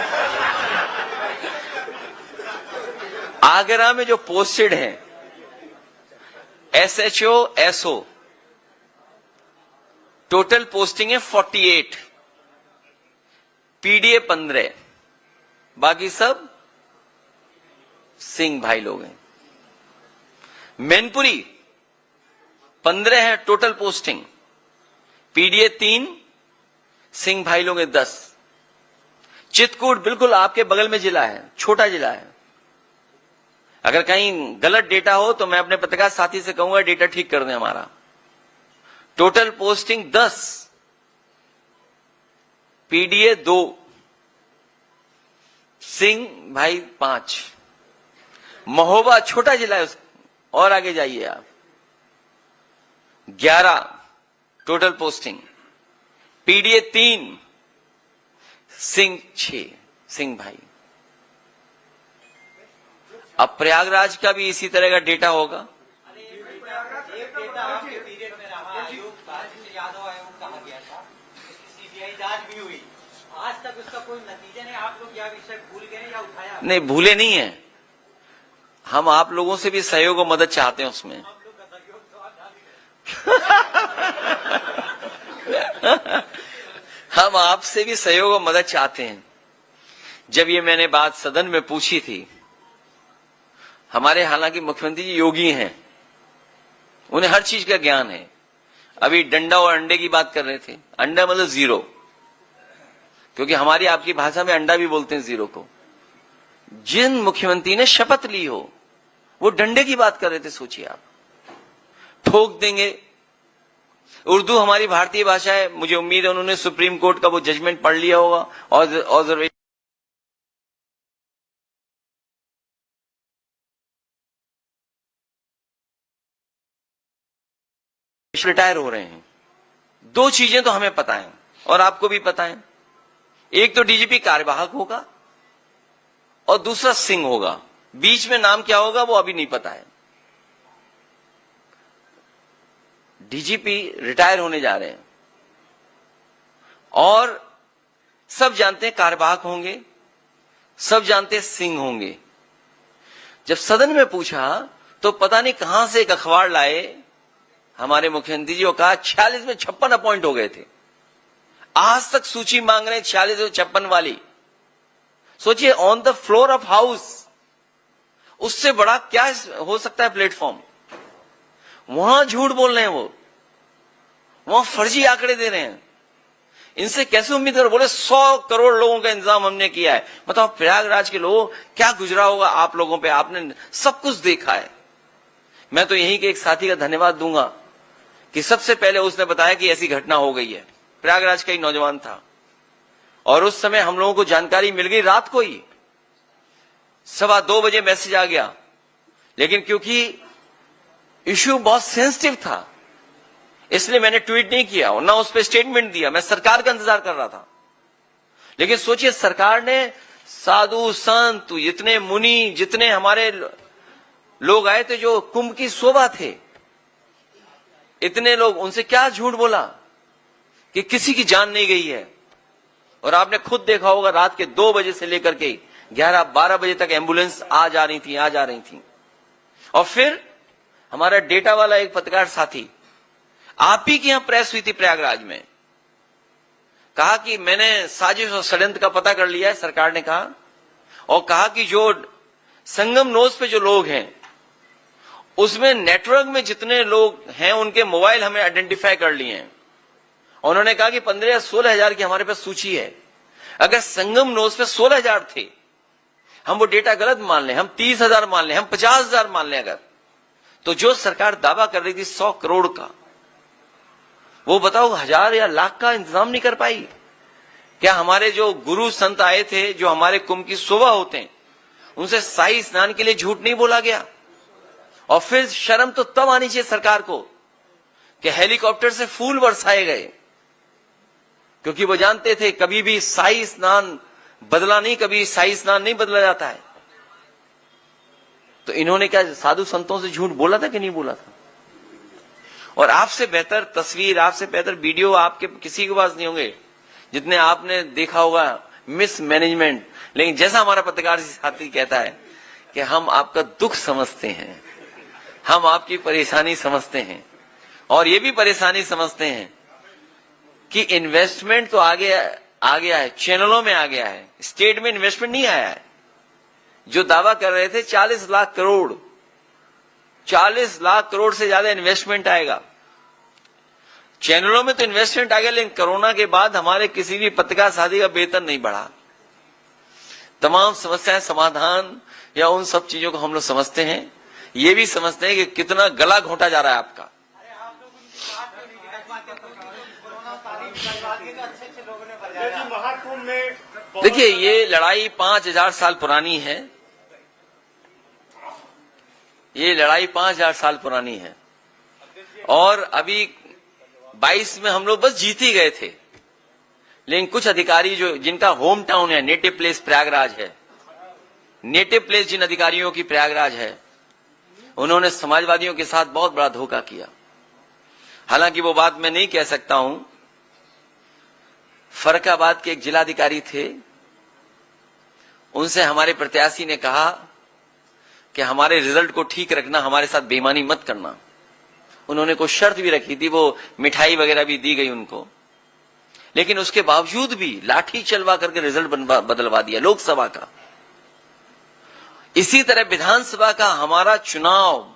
आगरा में जो पोस्टेड है SHO SO, टोटल पोस्टिंग है 48, PDA 15, बाकी सब सिंह भाई लोग हैं। मैनपुरी 15 है टोटल पोस्टिंग, PDA 3, सिंह भाई लोग हैं 10। चित्रकूट बिल्कुल आपके बगल में जिला है, छोटा जिला है। अगर कहीं गलत डेटा हो तो मैं अपने पत्रकार साथी से कहूंगा डेटा ठीक कर दें हमारा। टोटल पोस्टिंग 10, PDA 2, सिंह भाई 5। महोबा छोटा जिला है, और आगे जाइए आप, 11 total posting, PDA 3, Singh 6, Singh भाई। अब प्रयागराज का भी इसी तरह का डेटा होगा। यादव आयोग कहा गया था, सीबीआई जांच भी हुई, आज तक उसका कोई नतीजा नहीं। आप लोग यह विषय भूल गए या उठाया? नहीं, भूले नहीं है, हम आप लोगों से भी सहयोग और मदद चाहते हैं उसमें। हम आपसे भी सहयोग और मदद चाहते हैं। जब ये मैंने बात सदन में पूछी थी, हमारे हालांकि मुख्यमंत्री जी योगी हैं, उन्हें हर चीज का ज्ञान है। अभी डंडा और अंडे की बात कर रहे थे, अंडा मतलब 0, क्योंकि हमारी आपकी भाषा में अंडा भी बोलते हैं 0 को। जिन मुख्यमंत्री ने शपथ ली हो, वो डंडे की बात कर रहे थे। सोचिए आप, ठोक देंगे। उर्दू हमारी भारतीय भाषा है, मुझे उम्मीद है उन्होंने सुप्रीम कोर्ट का वो जजमेंट पढ़ लिया होगा, ऑब्जर्वेशन रिटायर हो रहे हैं। दो चीजें तो हमें पता है और आपको भी पता है, एक तो डीजीपी कार्यवाहक होगा और दूसरा सिंह होगा। बीच में नाम क्या होगा वो अभी नहीं पता है। डीजीपी रिटायर होने जा रहे हैं और सब जानते हैं कार्यवाहक होंगे, सब जानते हैं सिंह होंगे। जब सदन में पूछा तो पता नहीं कहां से एक अखबार लाए हमारे मुख्यमंत्री जी, और कहा 46 में 56 अपॉइंट हो गए थे। आज तक सूची मांग रहे हैं 46 और 56 वाली। सोचिए, on the floor of house, उससे बड़ा क्या हो सकता है प्लेटफॉर्म। वहां झूठ बोल रहे हैं, वो वहां फर्जी आंकड़े दे रहे हैं। इनसे कैसे उम्मीद करो? बोले 100 करोड़ लोगों का इंतजाम हमने किया है। बताओ प्रयागराज के लोगों क्या गुजरा होगा आप लोगों पे, आपने सब कुछ देखा है। मैं तो यही के एक साथी का धन्यवाद दूंगा कि सबसे पहले उसने बताया कि ऐसी घटना हो गई है। प्रयागराज का एक नौजवान था और उस समय हम लोगों को जानकारी मिल गई रात को ही, 2:15 बजे मैसेज आ गया। लेकिन क्योंकि इश्यू बहुत सेंसिटिव था इसलिए मैंने ट्वीट नहीं किया और ना उस पर स्टेटमेंट दिया। मैं सरकार का इंतजार कर रहा था। लेकिन सोचिए, सरकार ने साधु संत, जितने मुनि, जितने हमारे लोग आए थे जो कुंभ की शोभा थे, इतने लोग, उनसे क्या झूठ बोला कि किसी की जान नहीं गई है। और आपने खुद देखा होगा रात के 2 बजे से लेकर के 11-12 बजे तक एम्बुलेंस आ जा रही थी। और फिर हमारा डेटा वाला एक पत्रकार साथी, आप ही की यहां प्रेस हुई थी प्रयागराज में, कहा कि मैंने साजिश और षड्यंत्र का पता कर लिया है, सरकार ने कहा, और कहा कि जो संगम नोज पे जो लोग हैं उसमें नेटवर्क में जितने लोग हैं उनके मोबाइल हमने आइडेंटिफाई कर लिए हैं। उन्होंने कहा कि 15 या 16 हजार की हमारे पास सूची है। अगर संगम नोज पे 16 हजार थे, हम वो डेटा गलत मान लें, हम 30 हजार मान लें, हम 50 हजार मान लें, अगर तो जो सरकार दावा कर रही थी 100 करोड़ का, वो बताओ 1000 या लाख का इंतजाम नहीं कर पाई क्या? हमारे जो गुरु संत आए थे, जो हमारे कुंभ की शोभा होते हैं, उनसे शाही स्नान के लिए झूठ नहीं बोला गया? और फिर शर्म तो तब आनी चाहिए सरकार को कि हेलीकॉप्टर से फूल बरसाए गए, क्योंकि वो जानते थे कभी भी शाही स्नान बदला नहीं, कभी शाही स्नान नहीं बदला जाता है। तो इन्होंने क्या साधु संतों से झूठ बोला था कि नहीं बोला था? और आपसे बेहतर तस्वीर, आपसे बेहतर वीडियो आपके किसी के पास नहीं होंगे जितने आपने देखा होगा मिस मैनेजमेंट। लेकिन जैसा हमारा पत्रकार साथी कहता है कि हम आपका दुख समझते हैं, हम आपकी परेशानी समझते हैं, और ये भी परेशानी समझते हैं कि इन्वेस्टमेंट तो आ गया है, चैनलों में आ गया है, स्टेट में इन्वेस्टमेंट नहीं आया है। जो दावा कर रहे थे 40 लाख करोड़, 40 लाख करोड़ से ज्यादा इन्वेस्टमेंट आएगा। चैनलों में तो इन्वेस्टमेंट आ गया, लेकिन कोरोना के बाद हमारे किसी भी पत्रकार साथी का वेतन नहीं बढ़ा। तमाम समस्याएं समाधान या उन सब चीजों को हम लोग समझते हैं, ये भी समझते हैं कि कितना गला घोटा जा रहा है आपका। महाकुंभ में देखिए, ये लड़ाई 5000 साल पुरानी है। ये लड़ाई 5000 साल पुरानी है और अभी 22 में हम लोग बस जीत ही गए थे। लेकिन कुछ अधिकारी जो जिनका होम टाउन है, नेटिव प्लेस प्रयागराज है, नेटिव प्लेस जिन अधिकारियों की प्रयागराज है, उन्होंने समाजवादियों के साथ बहुत बड़ा धोखा किया। हालांकि वो बात मैं नहीं कह सकता हूं। फर्रुखाबाद के एक जिलाधिकारी थे, उनसे हमारे प्रत्याशी ने कहा कि हमारे रिजल्ट को ठीक रखना, हमारे साथ बेईमानी मत करना। उन्होंने कोई शर्त भी रखी थी, वो मिठाई वगैरह भी दी गई उनको, लेकिन उसके बावजूद भी लाठी चलवा करके रिजल्ट बदलवा दिया लोकसभा का। इसी तरह विधानसभा का हमारा चुनाव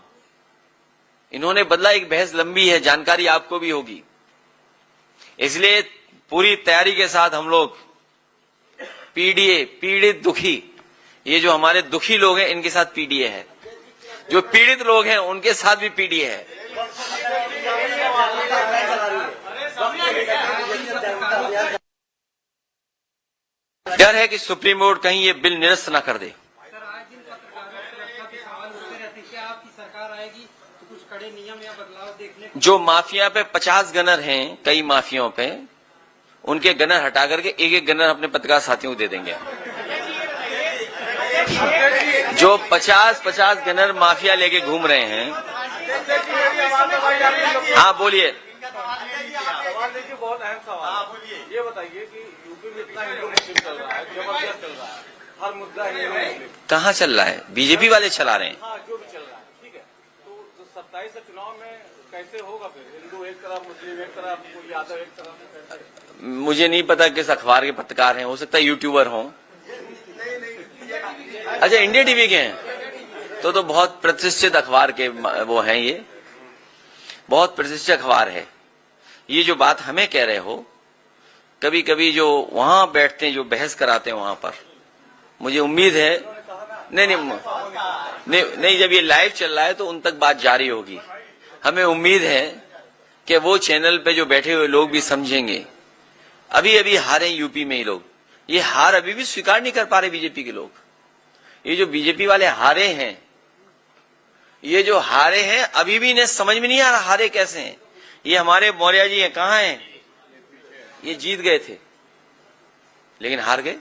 इन्होंने बदला। एक बहस लंबी है, जानकारी आपको भी होगी, इसलिए पूरी तैयारी के साथ हम लोग पीडीए, पीड़ित दुखी, ये जो हमारे दुखी लोग हैं इनके साथ पीडीए है, जो पीड़ित लोग हैं उनके साथ भी पीडीए है। डर है कि सुप्रीम कोर्ट कहीं ये बिल निरस्त न कर दे। सर, आज जिन पत्रकारों से रक्षा के सवाल उठते रहते, क्या आपकी सरकार आएगी तो कुछ कड़े नियम या बदलाव देखने को जो माफिया पे 50 गनर हैं, कई माफियाओं पे, उनके गनर हटा करके एक एक गनर अपने पत्रकार साथियों को दे देंगे। जो 50 गनर माफिया लेके घूम रहे हैं। हाँ बोलिए। सवाल देखिए, बहुत अहम सवाल। ये बताइए कि यूपी में इतना हिंदू मुस्लिम चल रहा है, जबरदस्त चल रहा है, हर मुद्दा हिंदू मुस्लिम। कहाँ चल रहा है? बीजेपी वाले चला रहे हैं। हाँ, जो भी चल रहा है, ठीक है। तो 27 से चुनाव में कैसे होगा फिर? हिंदू एक तरफ, मुस्लिम एक तरफ, कोई यादव एक तरफ। मुझे नहीं पता किस अखबार के पत्रकार हैं, हो सकता है यूट्यूबर हों। अच्छा, इंडिया टीवी के हैं तो बहुत प्रतिष्ठित अखबार के वो हैं। ये बहुत प्रतिष्ठित अखबार है। ये जो बात हमें कह रहे हो, कभी कभी जो वहां बैठते हैं, जो बहस कराते हैं वहां पर, मुझे उम्मीद है नहीं, जब ये लाइव चल रहा है तो उन तक बात जारी होगी। हमें उम्मीद है कि वो चैनल पे जो बैठे हुए लोग भी समझेंगे। अभी अभी हारे यूपी में ही लोग, ये हार अभी भी स्वीकार नहीं कर पा रहे बीजेपी के लोग। ये जो बीजेपी वाले हारे हैं, ये जो हारे हैं, अभी भी इन्हें समझ में नहीं आ रहा हारे कैसे हैं। ये हमारे मौर्य जी हैं, कहां हैं? ये जीत गए थे लेकिन हार गए।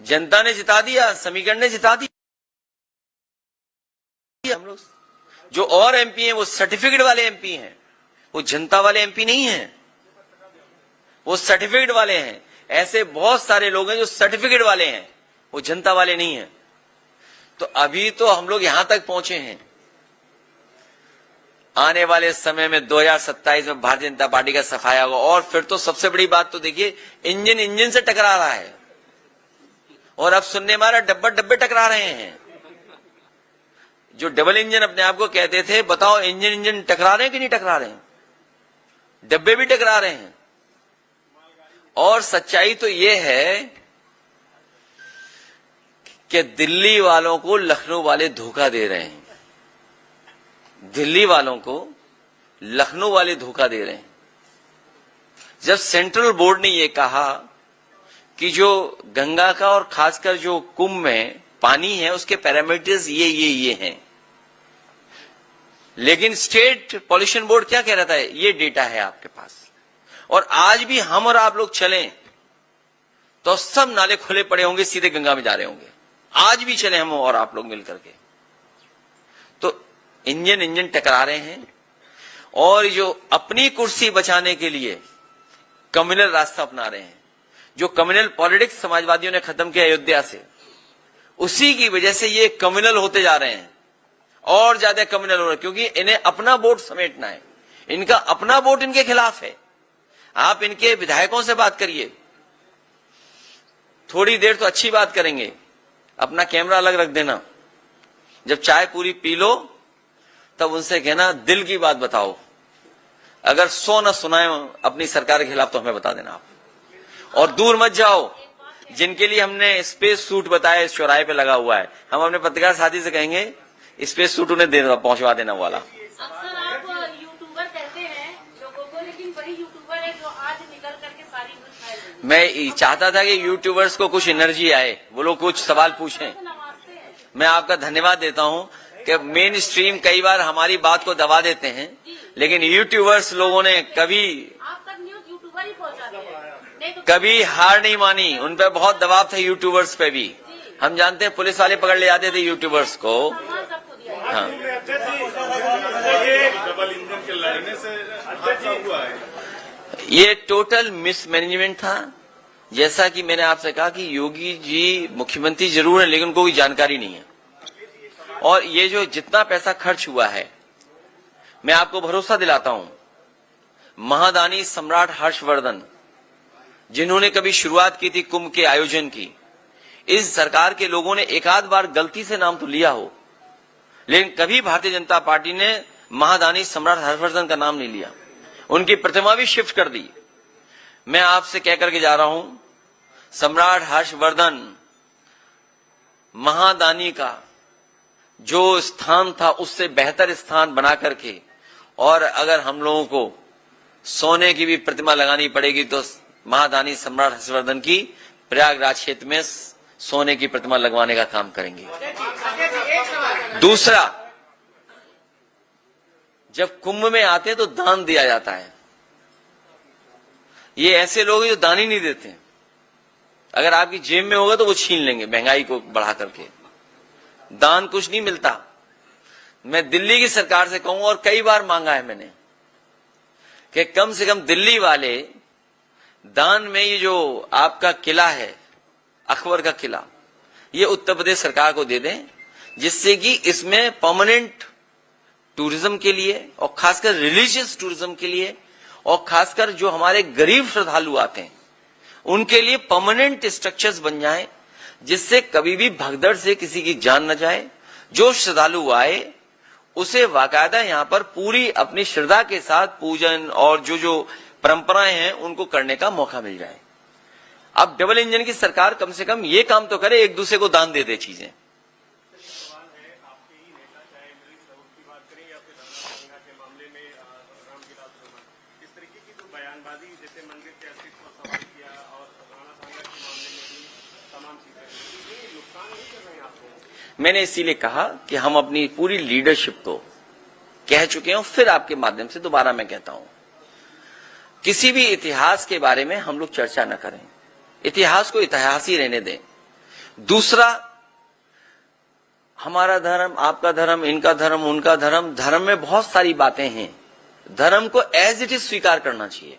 जनता ने जिता दिया, समीकरण ने जिता दिया। हम लोग जो और एमपी हैं वो सर्टिफिकेट वाले एमपी हैं, वो जनता वाले एमपी नहीं हैं, वो सर्टिफिकेट वाले हैं। ऐसे बहुत सारे लोग हैं जो सर्टिफिकेट वाले हैं, वो जनता वाले नहीं हैं। तो अभी तो हम लोग यहां तक पहुंचे हैं। आने वाले समय में 2027 में भारतीय जनता पार्टी का सफाया होगा। और फिर तो सबसे बड़ी बात तो देखिए, इंजन से टकरा रहा है और अब सुनने में आ रहा डब्बे टकरा रहे हैं। जो डबल इंजन अपने आप को कहते थे, बताओ इंजन टकरा रहे हैं कि नहीं टकरा रहे हैं? डब्बे भी टकरा रहे हैं। और सच्चाई तो यह है कि दिल्ली वालों को लखनऊ वाले धोखा दे रहे हैं। दिल्ली वालों को लखनऊ वाले धोखा दे रहे हैं। जब सेंट्रल बोर्ड ने यह कहा कि जो गंगा का और खासकर जो कुंभ में पानी है उसके पैरामीटर्स ये हैं, लेकिन स्टेट पॉल्यूशन बोर्ड क्या कह रहा था? ये डेटा है आपके पास। और आज भी हम और आप लोग चलें तो सब नाले खुले पड़े होंगे, सीधे गंगा में जा रहे होंगे। आज भी चले हम और आप लोग मिलकर के, तो इंजन टकरा रहे हैं। और जो अपनी कुर्सी बचाने के लिए कम्युनल रास्ता अपना रहे हैं, जो कम्युनल पॉलिटिक्स समाजवादियों ने खत्म किया अयोध्या से, उसी की वजह से ये कम्युनल होते जा रहे हैं और ज्यादा कम्युनल हो रहे हैं, क्योंकि इन्हें अपना वोट समेटना है। इनका अपना वोट इनके खिलाफ है। आप इनके विधायकों से बात करिए, थोड़ी देर तो अच्छी बात करेंगे, अपना कैमरा अलग रख देना, जब चाय पूरी पी लो तब उनसे कहना दिल की बात बताओ। अगर 100 न सुनाए अपनी सरकार के खिलाफ तो हमें बता देना आप। और दूर मत जाओ, जिनके लिए हमने स्पेस सूट बताया इस चौराहे पे लगा हुआ है, हम अपने पत्रकार साथी से कहेंगे स्पेस सूट उन्हें पहुंचवा देना वाला। अक्सर आप यूट्यूबर कहते हैं लोगों को, लेकिन वही यूट्यूबर है जो आज निकल करके सारी न्यूज़ फैल रही है। मैं चाहता था कि यूट्यूबर्स को कुछ एनर्जी आए, वो लोग कुछ सवाल पूछें। मैं आपका धन्यवाद देता हूं कि मेन स्ट्रीम कई बार हमारी बात को दबा देते हैं, लेकिन यूट्यूबर्स लोगों ने कभी आप तक न्यूज़ यूट्यूबर ही पहुंचाते हैं, नहीं तो कभी हार नहीं मानी। उन पर बहुत दबाव था यूट्यूबर्स पे भी। हम जानते हैं पुलिस वाले पकड़ ले जाते थे यूट्यूबर्स को। सामान सबको दिया है। हाँ, डबल इंजन के लड़ने से हादसा हुआ है। ये टोटल मिसमैनेजमेंट था। जैसा कि मैंने आपसे कहा कि योगी जी मुख्यमंत्री जरूर है, लेकिन कोई जानकारी नहीं है। और ये जो जितना पैसा खर्च हुआ है, मैं आपको भरोसा दिलाता हूं, महादानी सम्राट हर्षवर्धन, जिन्होंने कभी शुरुआत की थी कुंभ के आयोजन की, इस सरकार के लोगों ने एक आध बार गलती से नाम तो लिया हो, लेकिन कभी भारतीय जनता पार्टी ने महादानी सम्राट हर्षवर्धन का नाम नहीं लिया। उनकी प्रतिमा भी शिफ्ट कर दी। मैं आपसे कह करके जा रहा हूं, सम्राट हर्षवर्धन महादानी का जो स्थान था उससे बेहतर स्थान बना करके, और अगर हम लोगों को सोने की भी प्रतिमा लगानी पड़ेगी तो महादानी सम्राट हर्षवर्धन की प्रयागराज क्षेत्र में सोने की प्रतिमा लगवाने का काम करेंगे। एक सवाल दूसरा, जब कुंभ में आते हैं तो दान दिया जाता है। ये ऐसे लोग हैं जो दान ही नहीं देते। अगर आपकी जेब में होगा तो वो छीन लेंगे महंगाई को बढ़ा करके। दान कुछ नहीं मिलता। मैं दिल्ली की सरकार से कहूंगा, और कई बार मांगा है मैंने, कि कम से कम दिल्ली वाले दान में ये जो आपका किला है, अकबर का किला, ये उत्तर प्रदेश सरकार को दे दें, जिससे कि इसमें परमानेंट टूरिज्म के लिए और खासकर रिलीजियस टूरिज्म के लिए और खासकर जो हमारे गरीब श्रद्धालु आते हैं उनके लिए परमानेंट स्ट्रक्चर्स बन जाएं, जिससे कभी भी भगदड़ से किसी की जान न जाए। जो श्रद्धालु आए उसे वाकायदा यहां पर पूरी अपनी श्रद्धा के साथ पूजन और जो परंपराएं हैं उनको करने का मौका मिल जाए। अब डबल इंजन की सरकार कम से कम ये काम तो करे, एक दूसरे को दान दे दे चीजें। सवाल है, आपके ही नेता चाहे अमरीश राउत की बात करें या फिर राणा सांगा के मामले में रामविलास शर्मा, इस तरीके की जो बयानबाजी, जैसे मंदिर के अस्तित्व पर सवाल किया और राणा सांगा के मामले में भी तमाम चीजें, ये नुकसान नहीं कर रहे हैं आपको? मैंने इसीलिए कहा कि हम अपनी पूरी लीडरशिप को कह चुके हैं, फिर आपके माध्यम से दोबारा मैं कहता हूं, किसी भी इतिहास के बारे में हम लोग चर्चा न करें। इतिहास को इतिहास ही रहने दें। दूसरा, हमारा धर्म, आपका धर्म, इनका धर्म, उनका धर्म, धर्म में बहुत सारी बातें हैं। धर्म को एज इट इज स्वीकार करना चाहिए।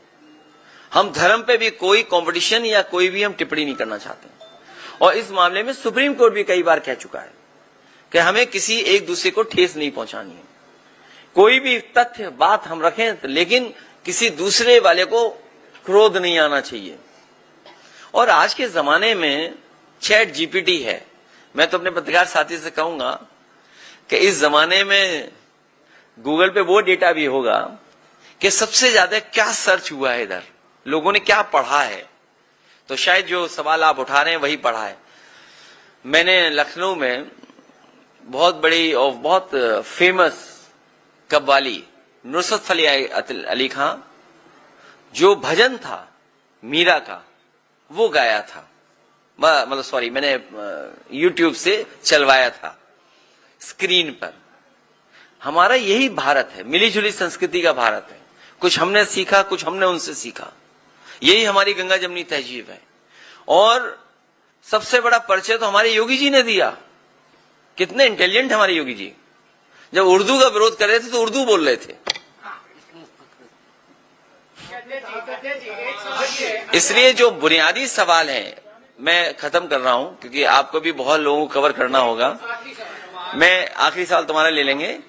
हम धर्म पे भी कोई कंपटीशन या कोई भी हम टिप्पणी नहीं करना चाहते। और इस मामले में सुप्रीम कोर्ट भी कई बार कह चुका है कि हमें किसी एक दूसरे को ठेस नहीं पहुंचानी है। कोई भी तथ्य बात हम रखें, लेकिन किसी दूसरे वाले को क्रोध नहीं आना चाहिए। और आज के जमाने में चैट जीपीटी है। मैं तो अपने पत्रकार साथी से कहूंगा कि इस जमाने में गूगल पे वो डेटा भी होगा कि सबसे ज्यादा क्या सर्च हुआ है, इधर लोगों ने क्या पढ़ा है। तो शायद जो सवाल आप उठा रहे हैं वही पढ़ा है। मैंने लखनऊ में बहुत बड़ी और बहुत फेमस कव्वाली नुसरत फतेह अली खां, जो भजन था मीरा का, वो गाया था। मतलब सॉरी, मैंने YouTube से चलवाया था स्क्रीन पर। हमारा यही भारत है, मिली जुली संस्कृति का भारत है। कुछ हमने सीखा, कुछ हमने उनसे सीखा। यही हमारी गंगा जमनी तहजीब है। और सबसे बड़ा परिचय तो हमारे योगी जी ने दिया। कितने इंटेलिजेंट हमारे योगी जी। जब उर्दू का विरोध कर रहे थे तो उर्दू बोल रहे थे। इसलिए जो बुनियादी सवाल है, मैं खत्म कर रहा हूं क्योंकि आपको भी बहुत लोगों को कवर करना होगा। मैं आखिरी सवाल तुम्हारा ले लेंगे।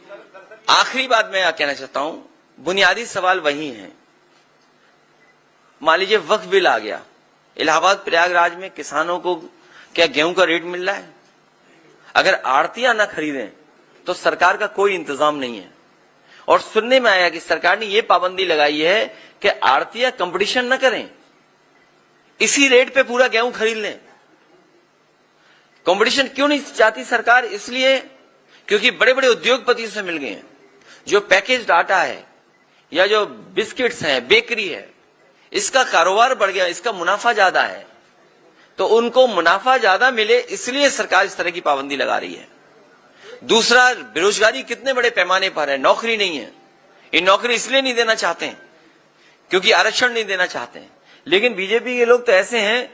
आखिरी बात मैं कहना चाहता हूं, बुनियादी सवाल वही है। मान लीजिए वक्फ बिल आ गया, इलाहाबाद प्रयागराज में किसानों को क्या गेहूं का रेट मिल रहा है? अगर आड़तियां ना खरीदें तो सरकार का कोई इंतजाम नहीं है। और सुनने में आया कि सरकार ने यह पाबंदी लगाई है कि आड़तियां कंपटीशन न करें, इसी रेट पे पूरा गेहूं खरीद लें। कंपटीशन क्यों नहीं चाहती सरकार? इसलिए क्योंकि बड़े बड़े उद्योगपतियों से मिल गए हैं। जो पैकेज्ड आटा है या जो बिस्किट्स हैं, बेकरी है, इसका कारोबार बढ़ गया, इसका मुनाफा ज्यादा है, तो उनको मुनाफा ज्यादा मिले इसलिए सरकार इस तरह की पाबंदी लगा रही है। दूसरा, बेरोजगारी कितने बड़े पैमाने पर है, नौकरी नहीं है। ये नौकरी इसलिए नहीं देना चाहते हैं क्योंकि आरक्षण नहीं देना चाहते हैं। लेकिन बीजेपी के लोग तो ऐसे हैं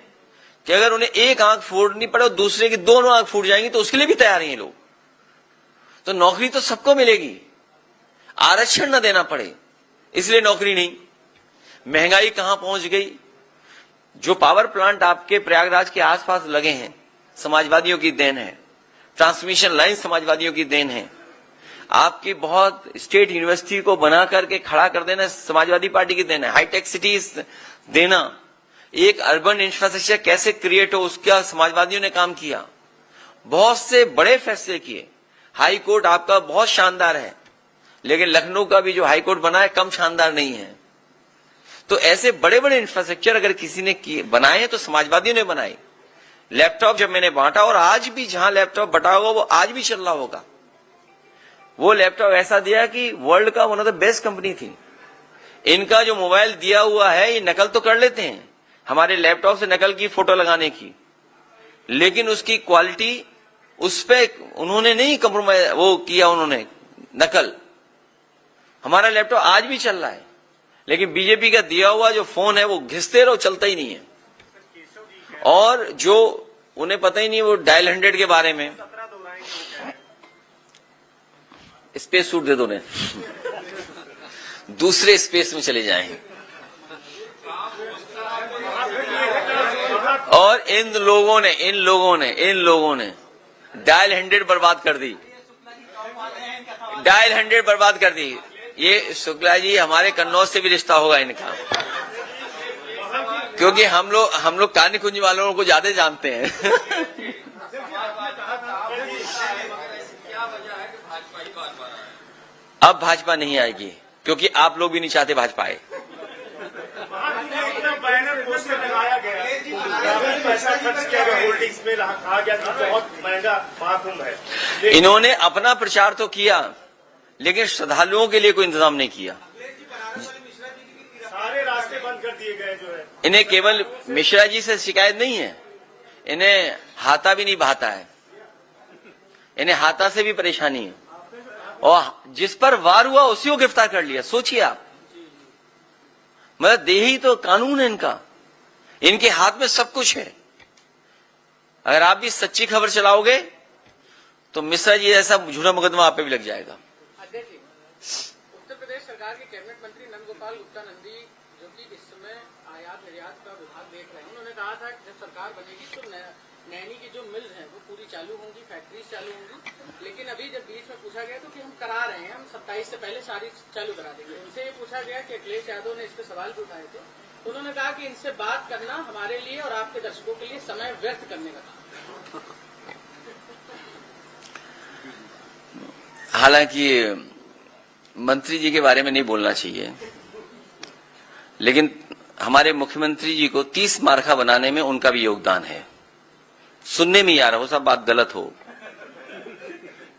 कि अगर उन्हें एक आंख फूटनी पड़े और दूसरे की दोनों आंख फूट जाएंगी तो उसके लिए भी तैयार हैं ये लोग। तो नौकरी तो सबको मिलेगी, आरक्षण न देना पड़े इसलिए नौकरी नहीं। महंगाई कहां पहुंच गई? जो पावर प्लांट आपके प्रयागराज के आसपास लगे हैं, समाजवादियों की देन है। ट्रांसमिशन लाइन समाजवादियों की देन है। आपकी बहुत स्टेट यूनिवर्सिटी को बना करके खड़ा कर देना समाजवादी पार्टी की देन है। हाईटेक सिटीज देना, एक अर्बन इंफ्रास्ट्रक्चर कैसे क्रिएट हो उसका समाजवादियों ने काम किया। बहुत से बड़े फैसले किए। हाई कोर्ट आपका बहुत शानदार है, लेकिन लखनऊ का भी जो हाई कोर्ट बना है कम शानदार नहीं है। तो ऐसे बड़े बड़े इंफ्रास्ट्रक्चर अगर किसी ने बनाए हैं तो समाजवादियों ने बनाए। लैपटॉप जब मैंने बांटा, और आज भी जहां लैपटॉप बटा होगा वो आज भी चल रहा होगा। वो लैपटॉप ऐसा दिया कि वर्ल्ड का one of the best company थी। इनका जो मोबाइल दिया हुआ है ये नकल तो कर लेते हैं, हमारे लैपटॉप से नकल की फोटो लगाने की। लेकिन उसकी क्वालिटी उस पे उन्होंने नहीं कंप्रोमाइज वो किया, उन्होंने नकल। हमारा लैपटॉप आज भी चल रहा है, लेकिन बीजेपी का दिया हुआ जो फोन है वो घिसते रहो, चलता ही नहीं है। और जो उन्हें पता ही नहीं वो डायल 100 के बारे में, स्पेस सूट दे दो उन्हें, दूसरे स्पेस में चले जाएं। और इन लोगों ने डायल 100 बर्बाद कर दी, डायल 100 बर्बाद कर दी। ये शुक्ला जी, हमारे कन्नौज से भी रिश्ता होगा इनका, क्योंकि हम लोग कानी कुंज वालों को ज्यादा जानते हैं। अब भाजपा नहीं आएगी, क्योंकि आप लोग भी नहीं चाहते भाजपा आए। बैनर पोस्टर लगाया गया, पैसा खर्च किया गया, होल्डिंग्स में कहा गया कि बहुत महंगा महाकुंभ है। इन्होंने अपना प्रचार तो किया, लेकिन श्रद्धालुओं के लिए कोई इंतजाम नहीं किया। सारे रास्ते बंद कर दिए गए जो है। इन्हें केवल मिश्रा जी से शिकायत नहीं है, इन्हें हाथा भी नहीं भाता है, इन्हें हाथा से भी परेशानी है। और जिस पर वार हुआ उसी को गिरफ्तार कर लिया। सोचिए आप, मतलब देही तो कानून है इनका, इनके हाथ में सब कुछ है। अगर आप भी सच्ची खबर चलाओगे तो मिश्रा जी ऐसा झूठा मुकदमा आप पे भी लग जाएगा। अध्यक्ष जी, उत्तर प्रदेश सरकार के कैबिनेट मंत्री नंदगोपाल गुप्ता नंदी, जो कि इस समय आयात निर्यात का विभाग देख रहे हैं, उन्होंने कहा था कि जब सरकार बनेगी तो नैनी की जो मिल्स हैं वो पूरी चालू होंगी, फैक्ट्रीज चालू होंगी। लेकिन अभी जब बीच में पूछा गया तो कि हम करा रहे हैं, हम 27 से पहले सारी चालू करा देंगे। उनसे ये पूछा गया कि अखिलेश यादव ने इस पर सवाल भी उठाए थे, उन्होंने कहा कि इनसे बात करना हमारे लिए और आपके दर्शकों के लिए समय व्यर्थ करने का काम। हालांकि मंत्री जी के बारे में नहीं बोलना चाहिए, लेकिन हमारे मुख्यमंत्री जी को 30 मार्का बनाने में उनका भी योगदान है। सुनने में आ रहा हो, सब बात गलत हो,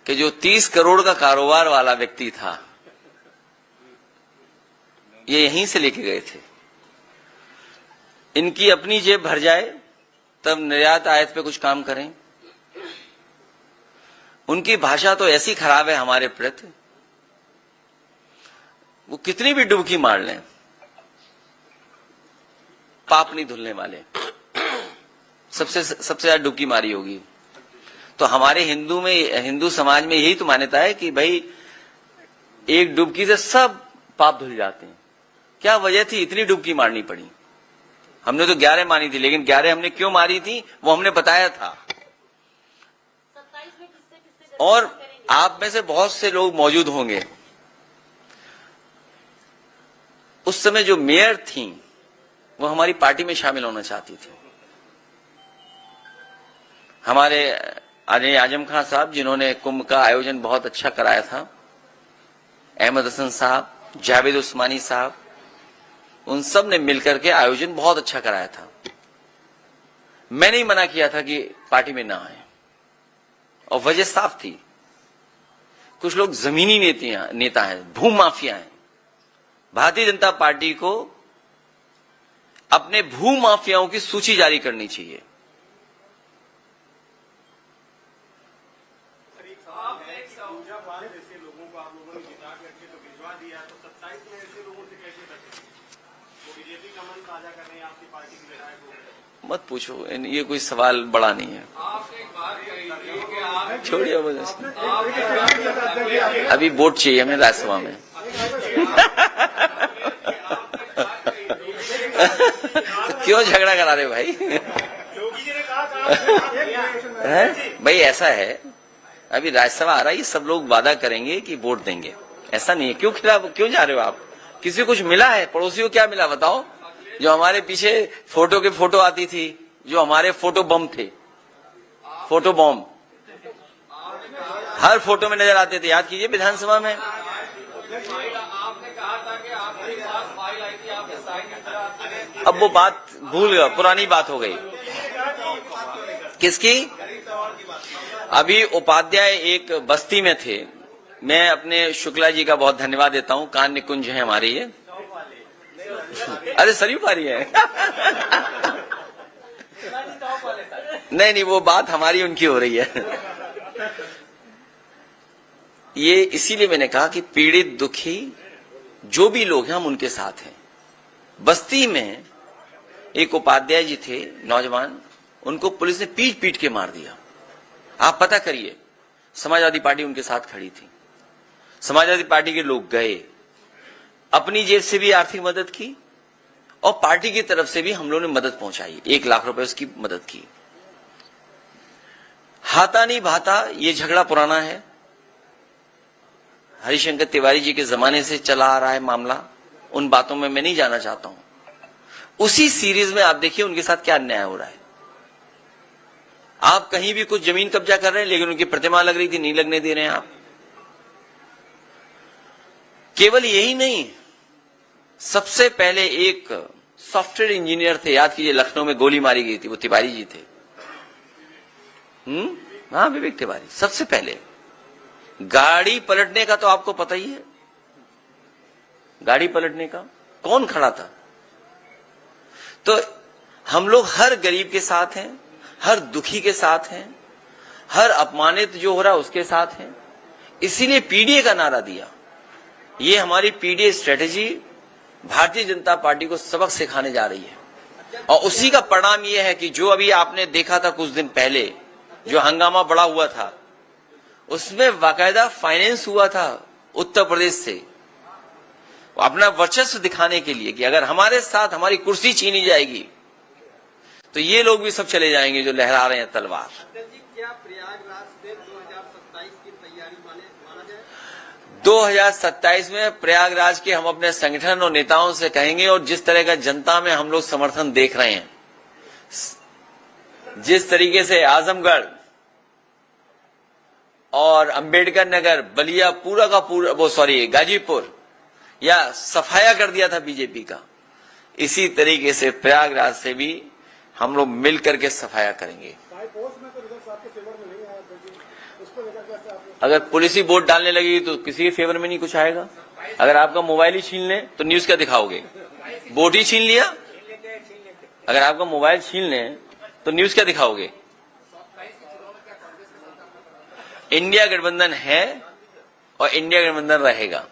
कि जो 30 करोड़ का कारोबार वाला व्यक्ति था, ये यहीं से लेके गए थे। इनकी अपनी जेब भर जाए तब निर्यात आयात पे कुछ काम करें। उनकी भाषा तो ऐसी खराब है हमारे प्रति, वो कितनी भी डुबकी मार लें पाप नहीं धुलने वाले। सबसे ज्यादा डुबकी मारी होगी। तो हमारे हिंदू समाज में यही तो मान्यता है कि भाई एक डुबकी से सब पाप धुल जाते हैं। क्या वजह थी इतनी डुबकी मारनी पड़ी? हमने तो 11 मारी थी, लेकिन 11 हमने क्यों मारी थी वो हमने बताया था। 27 में किससे और आप में से बहुत से लोग मौजूद होंगे, उस समय जो मेयर थी वो हमारी पार्टी में शामिल होना चाहती थी। हमारे आदरणीय आजम खान साहब, जिन्होंने कुंभ का आयोजन बहुत अच्छा कराया था, अहमद हसन साहब, जावेद उस्मानी साहब, उन सब ने मिलकर के आयोजन बहुत अच्छा कराया था। मैंने ही मना किया था कि पार्टी में ना आए, और वजह साफ थी। कुछ लोग जमीनी नेता हैं, भूमाफिया हैं। भारतीय जनता पार्टी को अपने भूमाफियाओं की सूची जारी करनी चाहिए। ऐसे लोगों को आप लोगों ने जिता करके तो भिजवा दिया, तो 27 में ऐसे लोगों से कैसे बचेंगे? वो बीजेपी का मन साझा कर रहे हैं आपकी पार्टी के विधायक को। मत पूछो, ये कोई सवाल बड़ा नहीं है, छोड़िए मुझे। अभी वोट चाहिए हमें राज्यसभा में। तो क्यों झगड़ा करा रहे भाई? योगी जी ने कहा था है भाई, ऐसा है अभी राज्यसभा आ रहा है, सब लोग वादा करेंगे कि वोट देंगे। ऐसा नहीं है। क्यों जा रहे हो आप? किसी को कुछ मिला है? पड़ोसी को क्या मिला बताओ? जो हमारे पीछे फोटो आती थी, जो हमारे फोटो बम थे, फोटो बम हर फोटो में नजर आते थे, याद कीजिए विधानसभा में। अब वो बात भूल गया, पुरानी बात हो गई। किसकी? अभी उपाध्याय एक बस्ती में थे। मैं अपने शुक्ला जी का बहुत धन्यवाद देता हूं, कान निकुंज है हमारी ये। अरे सरयू पारी है। नहीं, वो बात हमारी उनकी हो रही है। ये इसीलिए मैंने कहा कि पीड़ित दुखी जो भी लोग हैं हम उनके साथ हैं। बस्ती में एक उपाध्याय जी थे नौजवान, उनको पुलिस ने पीट पीट के मार दिया। आप पता करिए, समाजवादी पार्टी उनके साथ खड़ी थी। समाजवादी पार्टी के लोग गए, अपनी जेब से भी आर्थिक मदद की और पार्टी की तरफ से भी हम लोगों ने मदद पहुंचाई, 1 लाख रुपए उसकी मदद की। हाथा नहीं भाता ये झगड़ा पुराना है, हरिशंकर तिवारी जी के जमाने से चला आ रहा है मामला। उन बातों में मैं नहीं जाना चाहता हूं। उसी सीरीज में आप देखिए उनके साथ क्या अन्याय हो रहा है। आप कहीं भी कुछ जमीन कब्जा कर रहे हैं, लेकिन उनकी प्रतिमा लग रही थी, नहीं लगने दे रहे हैं आप। केवल यही नहीं, सबसे पहले एक सॉफ्टवेयर इंजीनियर थे, याद कीजिए, लखनऊ में गोली मारी गई थी, वो तिवारी जी थे। हाँ, विवेक तिवारी। सबसे पहले गाड़ी पलटने का तो आपको पता ही है, गाड़ी पलटने का कौन खड़ा था। तो हम लोग हर गरीब के साथ हैं, हर दुखी के साथ हैं, हर अपमानित जो हो रहा है उसके साथ हैं। इसीलिए पीडीए का नारा दिया। ये हमारी PDA strategy Bharatiya Janata party को सबक सिखाने जा रही है। और उसी का परिणाम यह है कि जो अभी आपने देखा था कुछ दिन पहले, जो हंगामा बड़ा हुआ था, उसमें बाकायदा फाइनेंस हुआ था उत्तर प्रदेश से, अपना वर्चस्व दिखाने के लिए कि अगर हमारे साथ हमारी कुर्सी छीनी जाएगी तो ये लोग भी सब चले जाएंगे जो लहरा रहे हैं तलवार। क्या प्रयागराज से 2027 की तैयारी माना जाए? 2027 में प्रयागराज के हम अपने संगठन और नेताओं से कहेंगे, और जिस तरह का जनता में हम लोग समर्थन देख रहे हैं, जिस तरीके से आजमगढ़ और अंबेडकर नगर, बलिया, पूरा का पूरा, गाजीपुर या सफाया कर दिया था बीजेपी का, इसी तरीके से प्रयागराज से भी हम लोग मिल करके सफाया करेंगे। अगर पुलिस ही वोट डालने लगी तो किसी के फेवर में नहीं कुछ आएगा। अगर आपका मोबाइल ही छीन ले तो न्यूज क्या दिखाओगे? वोट ही छीन लिया। अगर आपका मोबाइल छीन ले तो न्यूज क्या दिखाओगे? इंडिया गठबंधन है और इंडिया गठबंधन रहेगा।